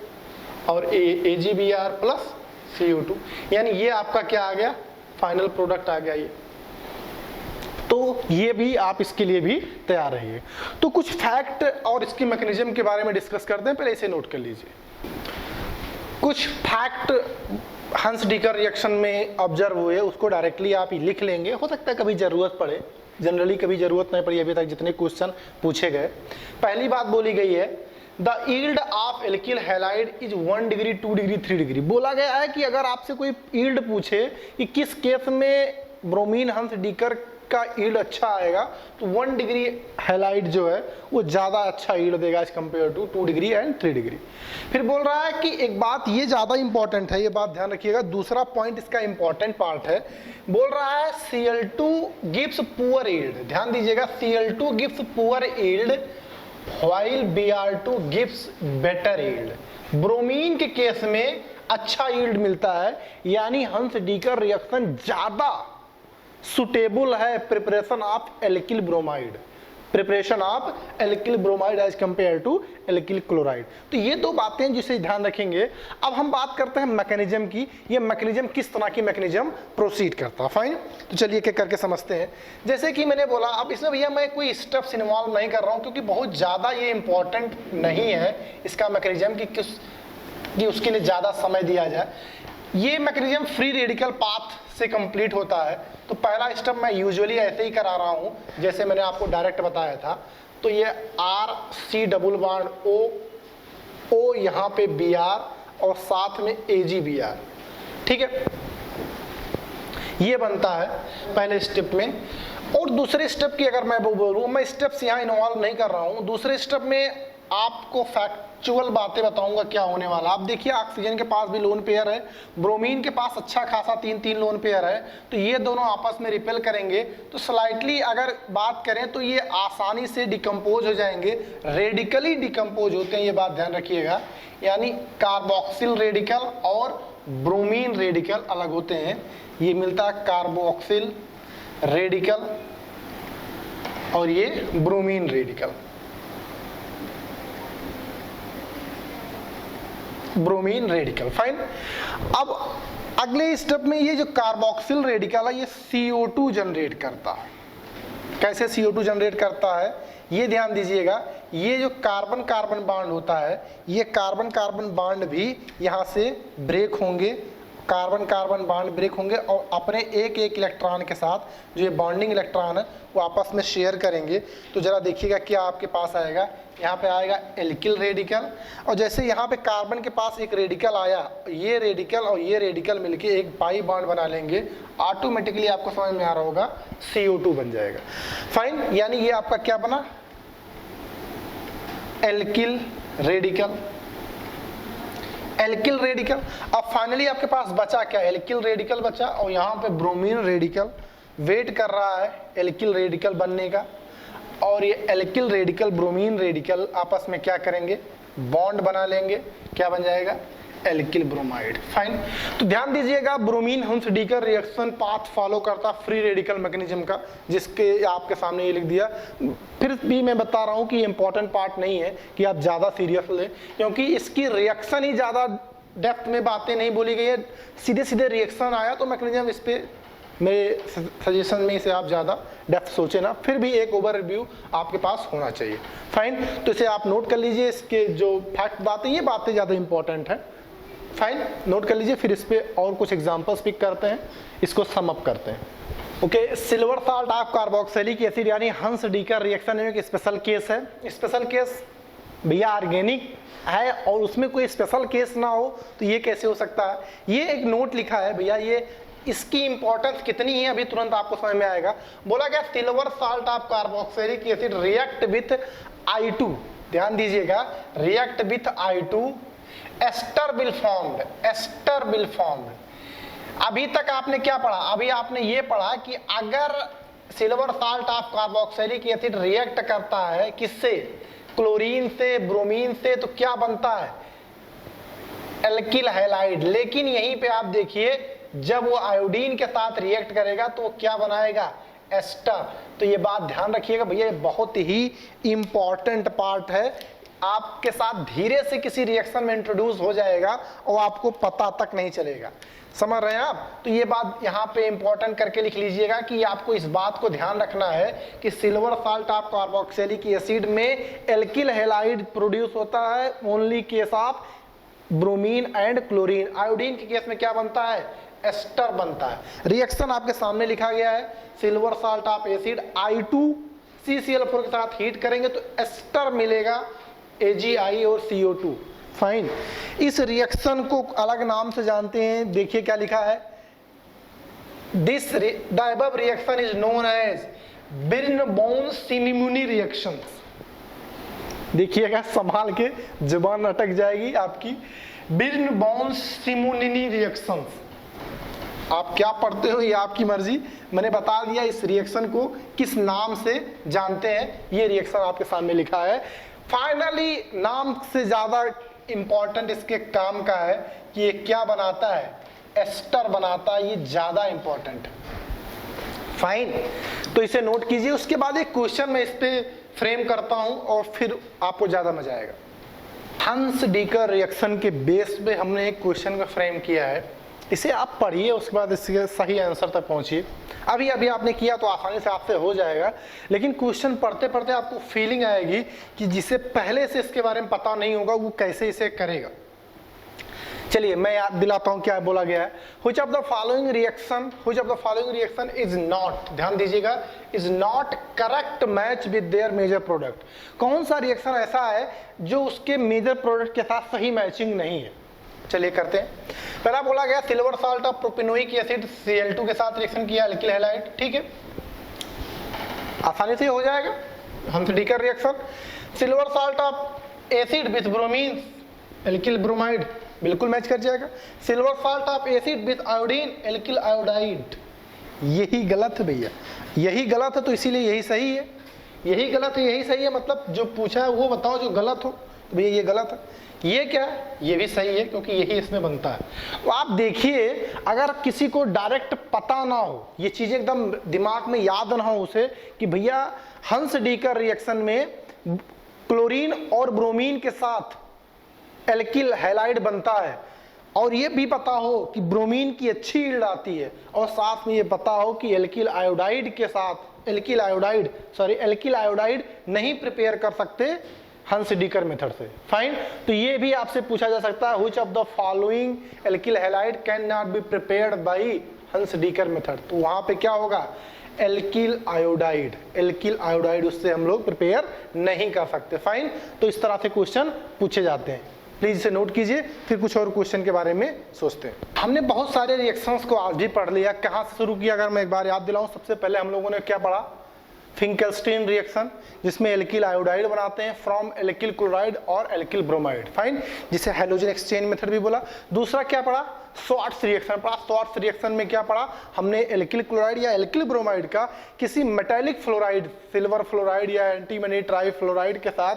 S1: और AgBr प्लस CO2, यानी ये आपका क्या आ गया, फाइनल प्रोडक्ट आ गया ये। तो ये भी आप इसके लिए भी तैयार रहिए। तो कुछ फैक्ट और इसकी मैकेनिज्म के बारे में डिस्कस करते हैं, पहले इसे नोट कर लीजिए। कुछ फैक्ट हंस डीकर रिएक्शन में ऑब्जर्व हुए, उसको डायरेक्टली आप लिख लेंगे, हो सकता है कभी जरूरत पड़े, जनरली कभी जरूरत नहीं पड़ी अभी तक जितने क्वेश्चन पूछे गए। पहली बात बोली गई है the yield of alkyl halide is 1 degree 2 degree 3 degree. बोला गया है कि अगर आपसे कोई यील्ड पूछे कि किस केस में ब्रोमीन हंस डीकर का यील्ड अच्छा आएगा, तो 1 डिग्री हैलाइड जो है वो ज्यादा अच्छा यील्ड देगा as compare to 2 degree and 3 degree. फिर बोल रहा है कि एक बात ये ज्यादा इंपॉर्टेंट है, ये बात ध्यान रखिएगा, दूसरा पॉइंट इसका इंपॉर्टेंट पार्ट है। बोल रहा है Cl2 गिव्स पुअर यील्ड, ध्यान दीजिएगा, Cl2 gives poor yield while Br2 gives better yield. Bromine के केस में अच्छा यील्ड मिलता है, यानी हंस डीकर रिएक्शन ज्यादा सुटेबल है preparation of alkyl bromide, preparation of alkyl bromide as compare to alkyl chloride. तो ये दो बातें जिसे ध्यान रखेंगे। अब हम बात करते हैं मैकेनिज्म की, ये मैकेनिज्म किस तरह की मैकेनिज्म प्रोसीड करता है। फाइन, तो चलिए एक एक करके समझते हैं। जैसे कि मैंने बोला, अब इसमें भैया मैं कोई स्टेप्स इन्वॉल्व नहीं कर रहा हूं क्योंकि बहुत ज्यादा ये इंपॉर्टेंट नहीं है इसका मैकेनिज्म कि उसके लिए ज्यादा समय दिया जाए। ये मैकेनिज्म फ्री रेडिकल पाथ से कंप्लीट होता है। तो पहला स्टेप मैं यूजुअली ऐसे ही करा रहा हूं जैसे मैंने आपको डायरेक्ट बताया था। तो ये RC डबल बॉन्ड O यहां पे Br और साथ में AgBr, ठीक है, ये बनता है पहले स्टेप में। और दूसरे स्टेप की अगर मैं बोलूं, मैं स्टेप्स यहां इन्वॉल्व नहीं कर रहा हूं, दूसरे स्टेप में आपको फैक्चुअल बातें बताऊंगा क्या होने वाला। आप देखिए ऑक्सीजन के पास भी लोन पेयर है, ब्रोमीन के पास अच्छा खासा 3-3 लोन पेयर है, तो ये दोनों आपस में रिपेल करेंगे। तो स्लाइटली अगर बात करें तो ये आसानी से डिकम्पोज हो जाएंगे, रेडिकली डिकम्पोज होते हैं, ये बात ध्यान रखिएगा। यानी कार्बोक्सिल रेडिकल और ब्रोमीन रेडिकल अलग होते हैं। ये मिलता है कार्बोक्सिल रेडिकल और ये bromine radical, bromine radical. Fine, अब अगले स्टेप में ये जो कार्बोक्सिल रेडिकल है ये CO2 जनरेट करता है। कैसे CO2 जनरेट करता है ये ध्यान दीजिएगा। ये जो कार्बन कार्बन बॉन्ड होता है, ये कार्बन कार्बन बॉन्ड भी यहाँ से ब्रेक होंगे, कार्बन कार्बन बॉन्ड ब्रेक होंगे और अपने एक एक इलेक्ट्रॉन के साथ जो ये बॉन्डिंग इलेक्ट्रॉन है वो आपस में शेयर करेंगे। तो जरा देखिएगा क्या आपके पास आएगा, यहाँ पे आएगा एल्किल रेडिकल, और जैसे यहाँ पे कार्बन के पास एक रेडिकल आया, ये रेडिकल और ये रेडिकल मिलके एक पाई बॉन्ड बना लेंगे, ऑटोमेटिकली आपको समझ में आ रहा होगा CO2 बन जाएगा। फाइन, यानी ये आपका क्या बना, एल्किल रेडिकल, एल्किल रेडिकल। अब फाइनली आपके पास बचा क्या, एल्किल रेडिकल बचा, और यहाँ पे ब्रोमीन रेडिकल वेट कर रहा है एल्किल रेडिकल बनने का, और ये एल्किल रेडिकल ब्रोमीन रेडिकल आपस में क्या करेंगे, बॉन्ड बना लेंगे, क्या बन जाएगा, एल्किल ब्रोमाइड। फाइन, तो ध्यान दीजिएगा ब्रोमीन हंस डीकर रिएक्शन पाथ फॉलो करता फ्री रेडिकल मैकेनिज्म का, जिसके आपके सामने ये लिख दिया। फिर भी मैं बता रहा हूँ कि इंपॉर्टेंट पार्ट नहीं है कि आप ज़्यादा सीरियस लें, क्योंकि इसकी रिएक्शन ही ज़्यादा डेप्थ में बातें नहीं बोली गई है, सीधे सीधे रिएक्शन आया तो मैकेनिज्म इस पर मेरे सजेशन में इसे आप ज़्यादा डेप्थ सोचे ना, फिर भी एक ओवर रिव्यू आपके पास होना चाहिए। फाइन, तो इसे आप नोट कर लीजिए, इसके जो फैक्ट बातें ये बातें ज़्यादा इंपॉर्टेंट है। फाइन, नोट कर लीजिए, फिर इस पे और कुछ एग्जांपल्स पिक करते हैं, इसको सम अप करते हैं। Okay, silver salt of carboxylic acid यानी हंस डीकर रिएक्शन में एक स्पेशल केस है। स्पेशल केस भैया ऑर्गेनिक है और उसमें कोई स्पेशल केस ना हो तो ये कैसे हो सकता है। ये एक नोट लिखा है भैया, ये इसकी इंपॉर्टेंस कितनी है अभी तुरंत आपको समझ में आएगा। बोला गया silver salt of carboxylic acid react with I2, ध्यान दीजिएगा, react with I2 ester will formed, ester will formed. अभी तक आपने क्या पढ़ा, अभी आपने ये पढ़ा कि अगर silver salt of carboxylic acid react करता है किससे, क्लोरीन से, ब्रोमीन से, तो क्या बनता है, एल्किल हैलाइड। लेकिन यहीं पे आप देखिए जब वो आयोडीन के साथ रिएक्ट करेगा तो वो क्या बनाएगा, एस्टर। तो ये बात ध्यान रखिएगा भैया, ये बहुत ही इंपॉर्टेंट पार्ट है, आपके साथ धीरे से किसी रिएक्शन में इंट्रोड्यूस हो जाएगा और आपको पता तक नहीं चलेगा। समझ रहे हैं आप। तो ये बात यहाँ पे इंपॉर्टेंट करके लिख लीजिएगा कि आपको इस बात को ध्यान रखना है कि silver salt of carboxylic acid में एल्किल हैलाइड प्रोड्यूस होता है only case of bromine and chlorine. Iodine के केस में क्या बनता है, एस्टर बनता है। रिएक्शन आपके सामने लिखा गया है, silver salt of acid I2CCl4 के साथ हीट करेंगे तो एस्टर मिलेगा AgI और CO2। फाइन, इस रिएक्शन को अलग नाम से जानते हैं, देखिए क्या लिखा है, the above reaction is known as Birnbaum Simonini reaction. देखिएगा संभाल के, जुबान अटक जाएगी आपकी। बिर्नबाउम-सिमोनी रिएक्शन, आप क्या पढ़ते हो ये आपकी मर्जी, मैंने बता दिया इस रिएक्शन को किस नाम से जानते हैं, ये रिएक्शन आपके सामने लिखा है। फाइनली नाम से ज्यादा इंपॉर्टेंट इसके काम का है कि ये क्या बनाता है, एस्टर बनाता है, ये ज्यादा इंपॉर्टेंट है। फाइन, तो इसे नोट कीजिए। उसके बाद एक क्वेश्चन मैं इस पे फ्रेम करता हूं और फिर आपको ज्यादा मजा आएगा। हंस-डीकर रिएक्शन के बेस पे हमने एक क्वेश्चन का फ्रेम किया है, इसे आप पढ़िए, उसके बाद इसके सही आंसर तक पहुंचिए। अभी अभी आपने किया तो आसानी से आपसे हो जाएगा, लेकिन क्वेश्चन पढ़ते पढ़ते आपको फीलिंग आएगी कि जिसे पहले से इसके बारे में पता नहीं होगा वो कैसे इसे करेगा। चलिए मैं याद दिलाता हूं क्या बोला गया है। Which of the following reaction is not, ध्यान दीजिएगा, is not correct match with their major product. कौन सा रिएक्शन ऐसा है जो उसके मेजर प्रोडक्ट के साथ सही मैचिंग नहीं है। चलिए करते हैं। पहला बोला गया silver salt of propanoic acid Cl2 के साथ रिएक्शन किया, अल्किल हैलाइड, ठीक है, आसानी से हो जाएगा। Hunsdiecker reaction, silver salt of acid with bromine, alkyl bromide, बिल्कुल मैच कर जाएगा। Silver salt of acid with iodine, alkyl iodide, यही गलत है भैया, यही गलत है, तो इसीलिए यही सही है। यही गलत है, यही सही है, मतलब जो पूछा है वो बताओ जो गलत हो, तो भैया ये गलत है। ये क्या है, ये भी सही है क्योंकि यही इसमें बनता है। तो आप देखिए, अगर किसी को डायरेक्ट पता ना हो, ये चीजें एकदम दिमाग में याद ना हो उसे कि भैया हंस-डीकर रिएक्शन में क्लोरीन और ब्रोमीन के साथ एल्किल हैलाइड बनता है, और ये भी पता हो कि ब्रोमीन की अच्छी यील्ड आती है, और साथ में ये पता हो कि एल्किल आयोडाइड के साथ एल्किल आयोडाइड नहीं प्रिपेयर कर सकते हंस-डीकर मेथड से। फाइन, तो ये भी आपसे पूछा जा सकता है, which of the following alkyl halide can not be prepared by Hunsdiecker method. तो वहां पे क्या होगा, एल्किल आयोडाइड उससे हम लोग प्रिपेयर नहीं कर सकते। फाइन, तो इस तरह से क्वेश्चन पूछे जाते हैं, प्लीज इसे नोट कीजिए, फिर कुछ और क्वेश्चन के बारे में सोचते हैं। हमने बहुत सारे रिएक्शंस को आज भी पढ़ लिया, कहां से शुरू किया अगर मैं एक बार याद दिलाऊं। सबसे पहले हम लोगों ने क्या पढ़ा, फिंकेल्स्टीन रिएक्शन, जिसमें एल्किल आयोडाइड बनाते हैं फ्रॉम एल्किल क्लोराइड और एल्किल ब्रोमाइड, फाइन, जिसे हैलोजन एक्सचेंज मेथड भी बोला। दूसरा क्या पढ़ा, स्वार्ट्ज रिएक्शन पढ़ा। स्वार्ट्ज रिएक्शन में क्या पढ़ा हमने, एल्किल क्लोराइड या एल्किल ब्रोमाइड का किसी मेटालिक फ्लोराइड, सिल्वर फ्लोराइड या एंटीमनी ट्राइफ्लोराइड के साथ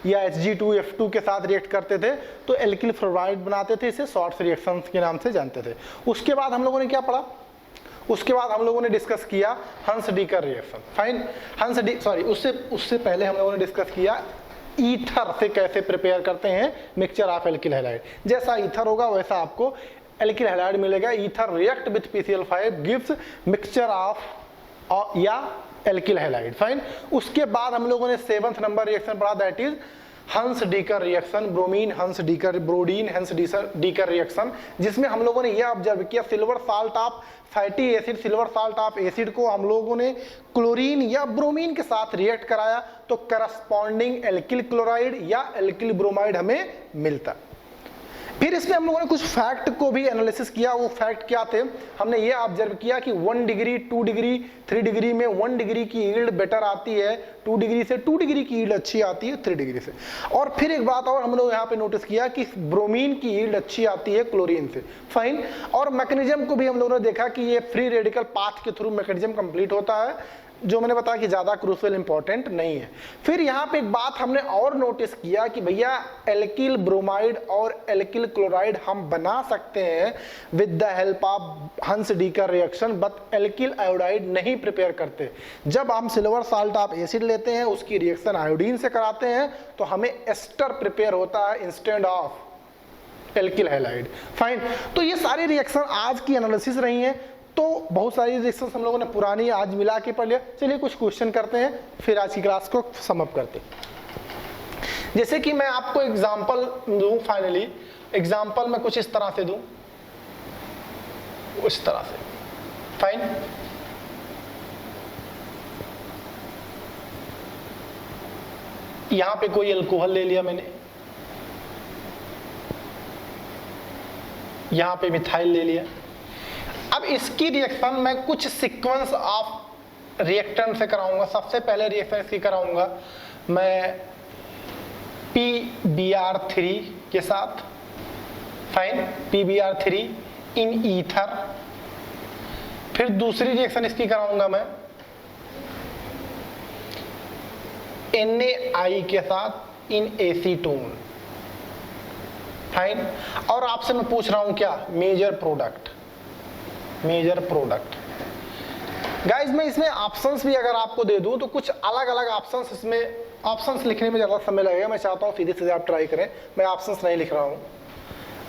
S1: या Hg2F2 के साथ रिएक्ट करते थे तो एल्किल फ्लोराइड बनाते थे, इसे स्वार्ट्ज रिएक्शन के नाम से जानते थे। उसके बाद हम लोगों ने क्या पढ़ा, उसके बाद हम लोगों ने डिस्कस किया हंस-डीकर रिएक्शन। फाइन, उससे पहले हम लोगों ने डिस्कस किया ईथर से कैसे प्रिपेयर करते हैं मिक्सचर ऑफ एल्किल हैलाइड। जैसा ईथर होगा वैसा आपको एल्किल हैलाइड मिलेगा। Ether react with PCl5 gives mixture of या एल्किल हैलाइड। फाइन, उसके बाद हम लोगों ने 7th नंबर रिएक्शन पढ़ा, दैट इज हंस-डीकर रिएक्शन, ब्रोडीन हंस-डीकर रिएक्शन, जिसमें हम लोगों ने यह ऑब्जर्व किया silver salt of fatty acid, silver salt of acid को हम लोगों ने क्लोरीन या ब्रोमीन के साथ रिएक्ट कराया तो करस्पॉन्डिंग एल्किल क्लोराइड या एल्किल ब्रोमाइड हमें मिलता। फिर इसमें हम लोगों ने कुछ फैक्ट को भी एनालिसिस किया। वो फैक्ट क्या थे, हमने ये ऑब्जर्व किया कि 1 डिग्री, 2 डिग्री, 3 डिग्री में 1 डिग्री की यील्ड बेटर आती है, 2 डिग्री से 2 डिग्री की यील्ड अच्छी आती है 3 डिग्री से। और फिर एक बात और हम लोग यहाँ पे नोटिस किया कि ब्रोमीन की यील्ड अच्छी आती है क्लोरीन से। फाइन, और मैकेनिज्म को भी हम लोगों ने देखा कि ये फ्री रेडिकल पाथ के थ्रू मैकेनिज्म कंप्लीट होता है, जो मैंने बताया कि ज्यादा क्रूशियल इंपॉर्टेंट नहीं है। फिर यहाँ पे एक बात हमने और नोटिस किया कि भैया एल्किल ब्रोमाइड और एल्किल क्लोराइड हम बना सकते हैं with the help of Hunsdiecker reaction, but alkyl iodide नहीं प्रिपेयर करते। जब हम सिल्वर साल्ट ऑफ एसिड लेते हैं, उसकी रिएक्शन आयोडीन से कराते हैं तो हमें एस्टर प्रिपेयर होता है instead of alkyl halide. Fine, तो ये सारी रिएक्शन आज की एनालिसिस रही हैं। तो बहुत सारी रिएक्शंस हम लोगों ने पुरानी आज मिला के पढ़ लिया। चलिए कुछ क्वेश्चन करते हैं, फिर आज की क्लास को समअप करते हैं। जैसे कि मैं आपको एग्जांपल दूं, फाइनली एग्जांपल मैं कुछ इस तरह से दूं, उस तरह से। फाइन, यहां पे कोई अल्कोहल ले लिया मैंने, यहां पे मिथाइल ले लिया। अब इसकी रिएक्शन मैं कुछ सीक्वेंस ऑफ रिएक्टेंट से कराऊंगा। सबसे पहले रिएक्शन इसकी कराऊंगा मैं PBr3 के साथ, फाइन, PBr3 इन ईथर। फिर दूसरी रिएक्शन इसकी कराऊंगा मैं NaI के साथ इन एसीटोन, फाइन। और आपसे मैं पूछ रहा हूं क्या, major product, major product. Guys मैं इसमें ऑप्शंस भी अगर आपको दे दूं तो कुछ अलग अलग ऑप्शंस, इसमें ऑप्शंस लिखने में ज़्यादा समय लगेगा। मैं चाहता हूं सीधे सीधे आप ट्राई करें, मैं ऑप्शंस नहीं लिख रहा हूं।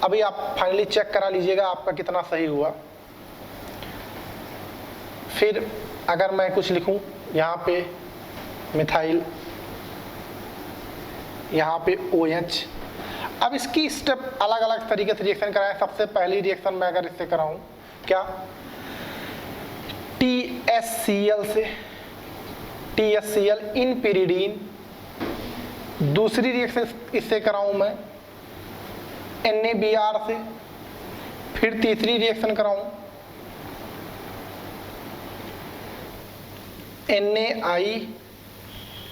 S1: अभी आप फाइनली चेक करा लीजिएगा आपका कितना सही हुआ। फिर अगर मैं कुछ लिखूं यहाँ पे मिथाइल, यहाँ पे OH। अब इसकी स्टेप अलग अलग तरीके से रिएक्शन कराएं। सबसे पहली रिएक्शन मैं अगर इससे कराऊं क्या, THCl से THCl इन pyridine। दूसरी रिएक्शन इससे कराऊं मैं NaBr से। फिर तीसरी रिएक्शन कराऊं NaI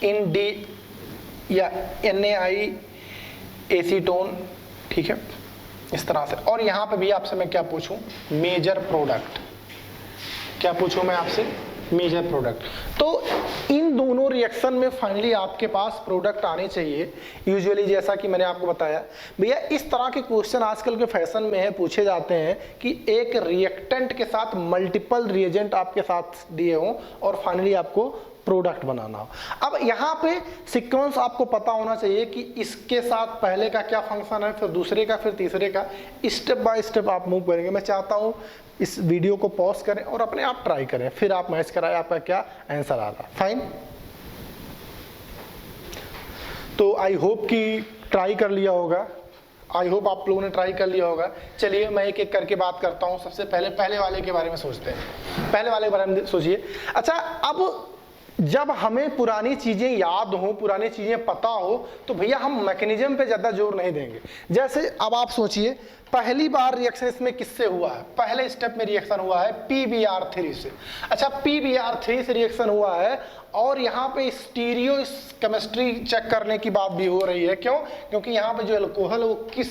S1: इन D या NaI एसीटोन, ठीक है, इस तरह से। और यहां पे भी आपसे मैं क्या पूछूं, मेजर प्रोडक्ट, क्या पूछूं मैं आपसे, मेजर प्रोडक्ट। तो इन दोनों रिएक्शन में फाइनली आपके पास प्रोडक्ट आने चाहिए। यूजुअली जैसा कि मैंने आपको बताया भैया, इस तरह के क्वेश्चन आजकल के फैशन में है, पूछे जाते हैं कि एक रिएक्टेंट के साथ मल्टीपल रिएजेंट आपके साथ दिए हों और फाइनली आपको प्रोडक्ट बनाना हो। अब यहाँ पे सीक्वेंस आपको पता होना चाहिए कि इसके साथ पहले का क्या फंक्शन है, फिर दूसरे का, फिर तीसरे का। स्टेप बाय स्टेप आप मूव करेंगे। मैं चाहता हूँ इस वीडियो को पॉज करें और अपने आप ट्राई करें, फिर आप मैच कराएं आपका क्या आंसर आ रहा है। फाइन, तो आई होप कि ट्राई कर लिया होगा, आई होप आप लोगों ने ट्राई कर लिया होगा। चलिए मैं एक एक करके बात करता हूँ। सबसे पहले वाले के बारे में सोचते हैं। पहले वाले के बारे में सोचिए। अच्छा, अब जब हमें पुरानी चीजें याद हो, पुरानी चीजें पता हो, तो भैया हम मैकेनिज्म पे ज्यादा जोर नहीं देंगे। जैसे अब आप सोचिए, पहली बार रिएक्शन इसमें किससे हुआ है, पहले स्टेप में रिएक्शन हुआ है PBr3 से। अच्छा, PBr3 से रिएक्शन हुआ है और यहाँ पे स्टीरियो केमिस्ट्री चेक करने की बात भी हो रही है। क्यों? क्योंकि यहाँ पे जो अल्कोहल है वो किस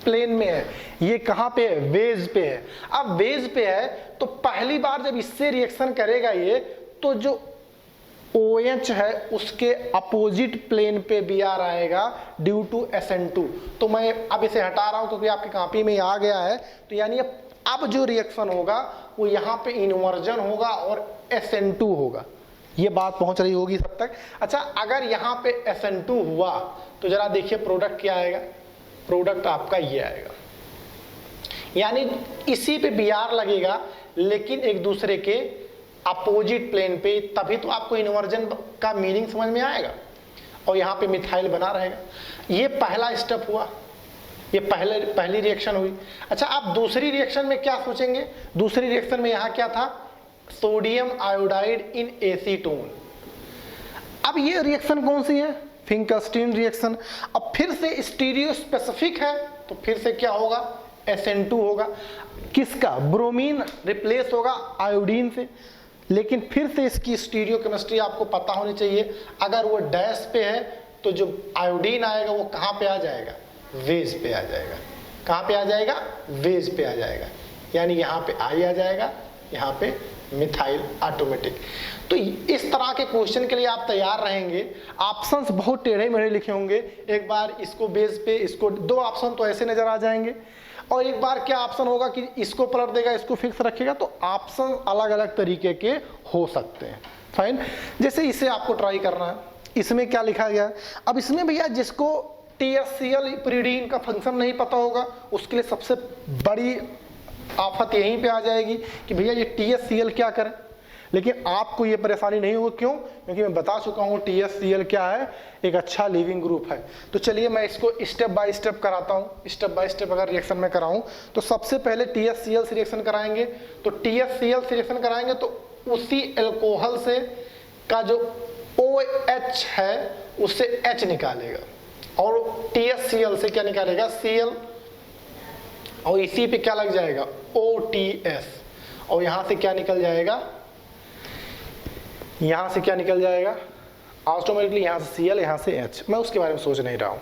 S1: प्लेन में है, ये कहाँ पे है, वेज पे है। अब वेज पे है तो पहली बार जब इससे रिएक्शन करेगा ये, तो जो OH है उसके अपोजिट प्लेन पे Br आएगा ड्यू टू SN2। तो मैं अब इसे हटा रहा हूं क्योंकि आपकी कॉपी में आ गया है। तो यानी अब जो रिएक्शन होगा वो यहाँ पे इन्वर्जन होगा और SN2 होगा। ये बात पहुंच रही होगी सब तक। अच्छा, अगर यहाँ पे SN2 हुआ तो जरा देखिए प्रोडक्ट क्या आएगा, प्रोडक्ट आपका ये आएगा। यानी इसी पे Br लगेगा लेकिन एक दूसरे के अपोजिट प्लेन पे, तभी तो आपको इन्वर्जन का मीनिंग समझ में आएगा। और यहाँ पे मिथाइल बना रहेगा। ये पहला स्टेप हुआ, ये पहली रिएक्शन हुई। अच्छा, आप दूसरी रिएक्शन में क्या सोचेंगे? दूसरी रिएक्शन में यहाँ क्या था, सोडियम आयोडाइड इन एसीटोन। अब ये रिएक्शन कौन सी है, फिंकलस्टीन रिएक्शन। अब फिर से स्टीरियो स्पेसिफिक है तो फिर से क्या होगा, SN2 होगा। किसका, ब्रोमीन रिप्लेस होगा आयोडीन से। लेकिन फिर से इसकी स्टीरियो केमिस्ट्री आपको पता होनी चाहिए। अगर वो डैश पे है तो जो आयोडीन आएगा वो कहाँ पे आ जाएगा, वेज पे आ जाएगा। कहाँ पे आ जाएगा, वेज पे आ जाएगा। यानी यहाँ पे I आ जाएगा, यहाँ पे मिथाइल ऑटोमेटिक। तो इस तरह के क्वेश्चन के लिए आप तैयार रहेंगे। ऑप्शंस बहुत टेढ़े मेढ़े लिखे होंगे। एक बार इसको बेस पे, इसको दो ऑप्शन तो ऐसे नजर आ जाएंगे और एक बार क्या ऑप्शन होगा कि इसको पलट देगा, इसको फिक्स रखेगा। तो ऑप्शन अलग अलग तरीके के हो सकते हैं। फाइन, जैसे इसे आपको ट्राई करना है। इसमें क्या लिखा गया है, अब इसमें भैया जिसको THCl pyridine का फंक्शन नहीं पता होगा उसके लिए सबसे बड़ी आफत यहीं पे आ जाएगी कि भैया ये THCl क्या करें। लेकिन आपको ये परेशानी नहीं होगी। क्यों? क्योंकि मैं बता चुका हूँ THCl क्या है, एक अच्छा लिविंग ग्रुप है। तो चलिए मैं इसको स्टेप बाय स्टेप कराता हूँ। स्टेप बाय स्टेप अगर रिएक्शन में कराऊँ तो सबसे पहले THCl से रिएक्शन कराएंगे। तो THCl से रिएक्शन कराएंगे तो उसी अल्कोहल से का जो OH है उससे H निकालेगा और TSCl से क्या निकालेगा, Cl, और इसी पे क्या लग जाएगा, OTS, और यहां से क्या निकल जाएगा, यहां से क्या निकल जाएगा, ऑटोमेटिकली यहां से Cl, यहां से H। मैं उसके बारे में सोच नहीं रहा हूं।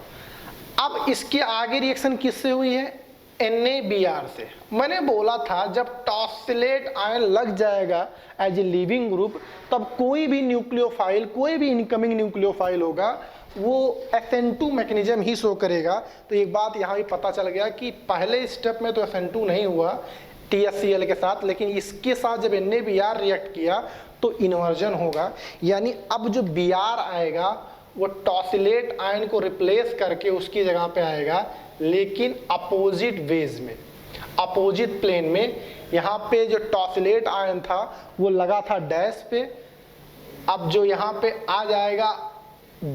S1: अब इसके आगे रिएक्शन किससे हुई है, NaBr से। मैंने बोला था जब टॉसिलेट आयन लग जाएगा एज ए लिविंग ग्रुप, तब कोई भी न्यूक्लियोफाइल, कोई भी इनकमिंग न्यूक्लियोफाइल होगा वो SN2 मैकेनिज्म ही शो करेगा। तो एक बात यहाँ भी पता चल गया कि पहले स्टेप में तो SN2 नहीं हुआ TSCl के साथ, लेकिन इसके साथ जब NaBr रिएक्ट किया तो इन्वर्जन होगा। यानी अब जो Br आएगा वो टॉसिलेट आयन को रिप्लेस करके उसकी जगह पे आएगा, लेकिन अपोजिट वेज में, अपोजिट प्लेन में। यहाँ पे जो टॉसिलेट आयन था वो लगा था डैश पे, अब जो यहाँ पे आ जाएगा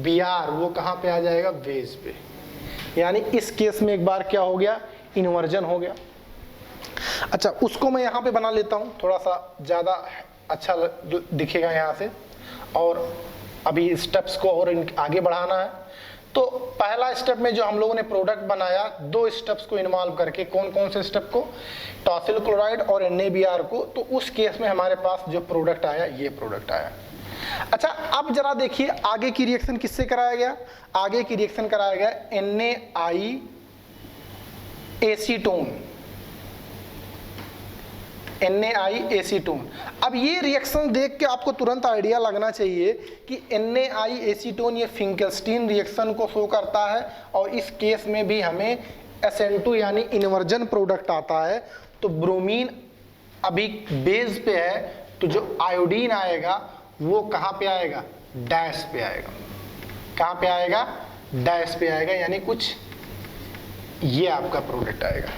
S1: Br वो कहाँ पे आ जाएगा, वेज पे। यानी इस केस में एक बार क्या हो गया, इन्वर्जन हो गया। अच्छा, उसको मैं यहाँ पे बना लेता हूँ, थोड़ा सा ज़्यादा अच्छा दिखेगा यहाँ से, और अभी स्टेप्स को और आगे बढ़ाना है। तो पहला स्टेप में जो हम लोगों ने प्रोडक्ट बनाया, 2 स्टेप्स को इन्वॉल्व करके, कौन कौन से स्टेप को, टॉसिल क्लोराइड और NaBr को, तो उस केस में हमारे पास जो प्रोडक्ट आया, ये प्रोडक्ट आया। अच्छा, अब जरा देखिए आगे की रिएक्शन किससे कराया गया, आगे की रिएक्शन कराया गया NaI एसीटोन, NaI एसीटोन। अब ये रिएक्शन देख के आपको तुरंत आइडिया लगना चाहिए कि NaI एसीटोन ये फिंकेल्स्टीन रिएक्शन को शो करता है, और इस केस में भी हमें SN2 यानी इन्वर्जन प्रोडक्ट आता है। तो ब्रोमीन अभी बेस पे है, तो जो आयोडीन आएगा वो कहाँ पे आएगा, डैश पे आएगा। कहाँ पे आएगा, डैश पे आएगा, यानी कुछ ये आपका प्रोडक्ट आएगा।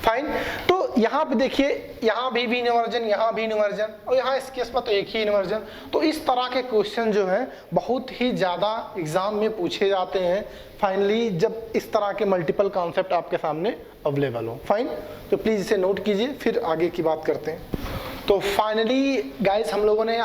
S1: फाइन। तो यहाँ पे देखिए, यहाँ भी इन्वर्जन, यहाँ भी इन्वर्जन, और यहाँ इस केस पर तो एक ही इन्वर्जन। तो इस तरह के क्वेश्चन जो हैं बहुत ही ज़्यादा एग्जाम में पूछे जाते हैं फाइनली, जब इस तरह के मल्टीपल कॉन्सेप्ट आपके सामने अवेलेबल हो। फाइन, तो प्लीज़ इसे नोट कीजिए, फिर आगे की बात करते हैं। तो फाइनली गाइस, हम लोगों ने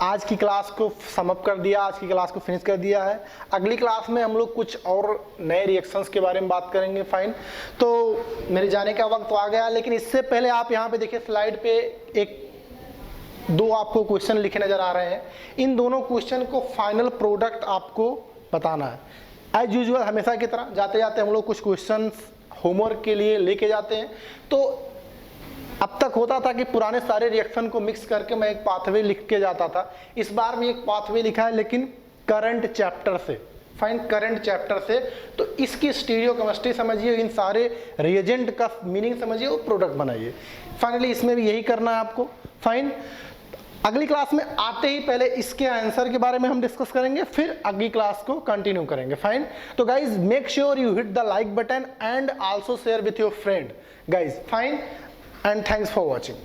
S1: आज की क्लास को समअप कर दिया, आज की क्लास को फिनिश कर दिया है। अगली क्लास में हम लोग कुछ और नए रिएक्शंस के बारे में बात करेंगे। फाइन, तो मेरे जाने का वक्त तो आ गया, लेकिन इससे पहले आप यहाँ पे देखिए स्लाइड पे 2 आपको क्वेश्चन लिखे नजर आ रहे हैं। इन दोनों क्वेश्चन को फाइनल प्रोडक्ट आपको बताना है। एज यूजुअल हमेशा की तरह जाते जाते हम लोग कुछ क्वेश्चन होमवर्क के लिए लेके जाते हैं। तो अब तक होता था कि पुराने सारे रिएक्शन को मिक्स करके मैं एक पाथवे लिख के जाता था। इस बार भी एक पाथवे लिखा है, लेकिन करंट चैप्टर से। फाइन, करंट चैप्टर से। तो इसकी स्टीरियोकेमिस्ट्री समझिए, इन सारे रिएजेंट का मीनिंग समझिए, वो प्रोडक्ट बनाइए। फाइनली इसमें भी यही करना है आपको। फाइन, अगली क्लास में आते ही पहले इसके आंसर के बारे में हम डिस्कस करेंगे, फिर अगली क्लास को कंटिन्यू करेंगे। फाइन, तो guys make sure you hit the like button and also share with your friend guys. Fine, and thanks for watching.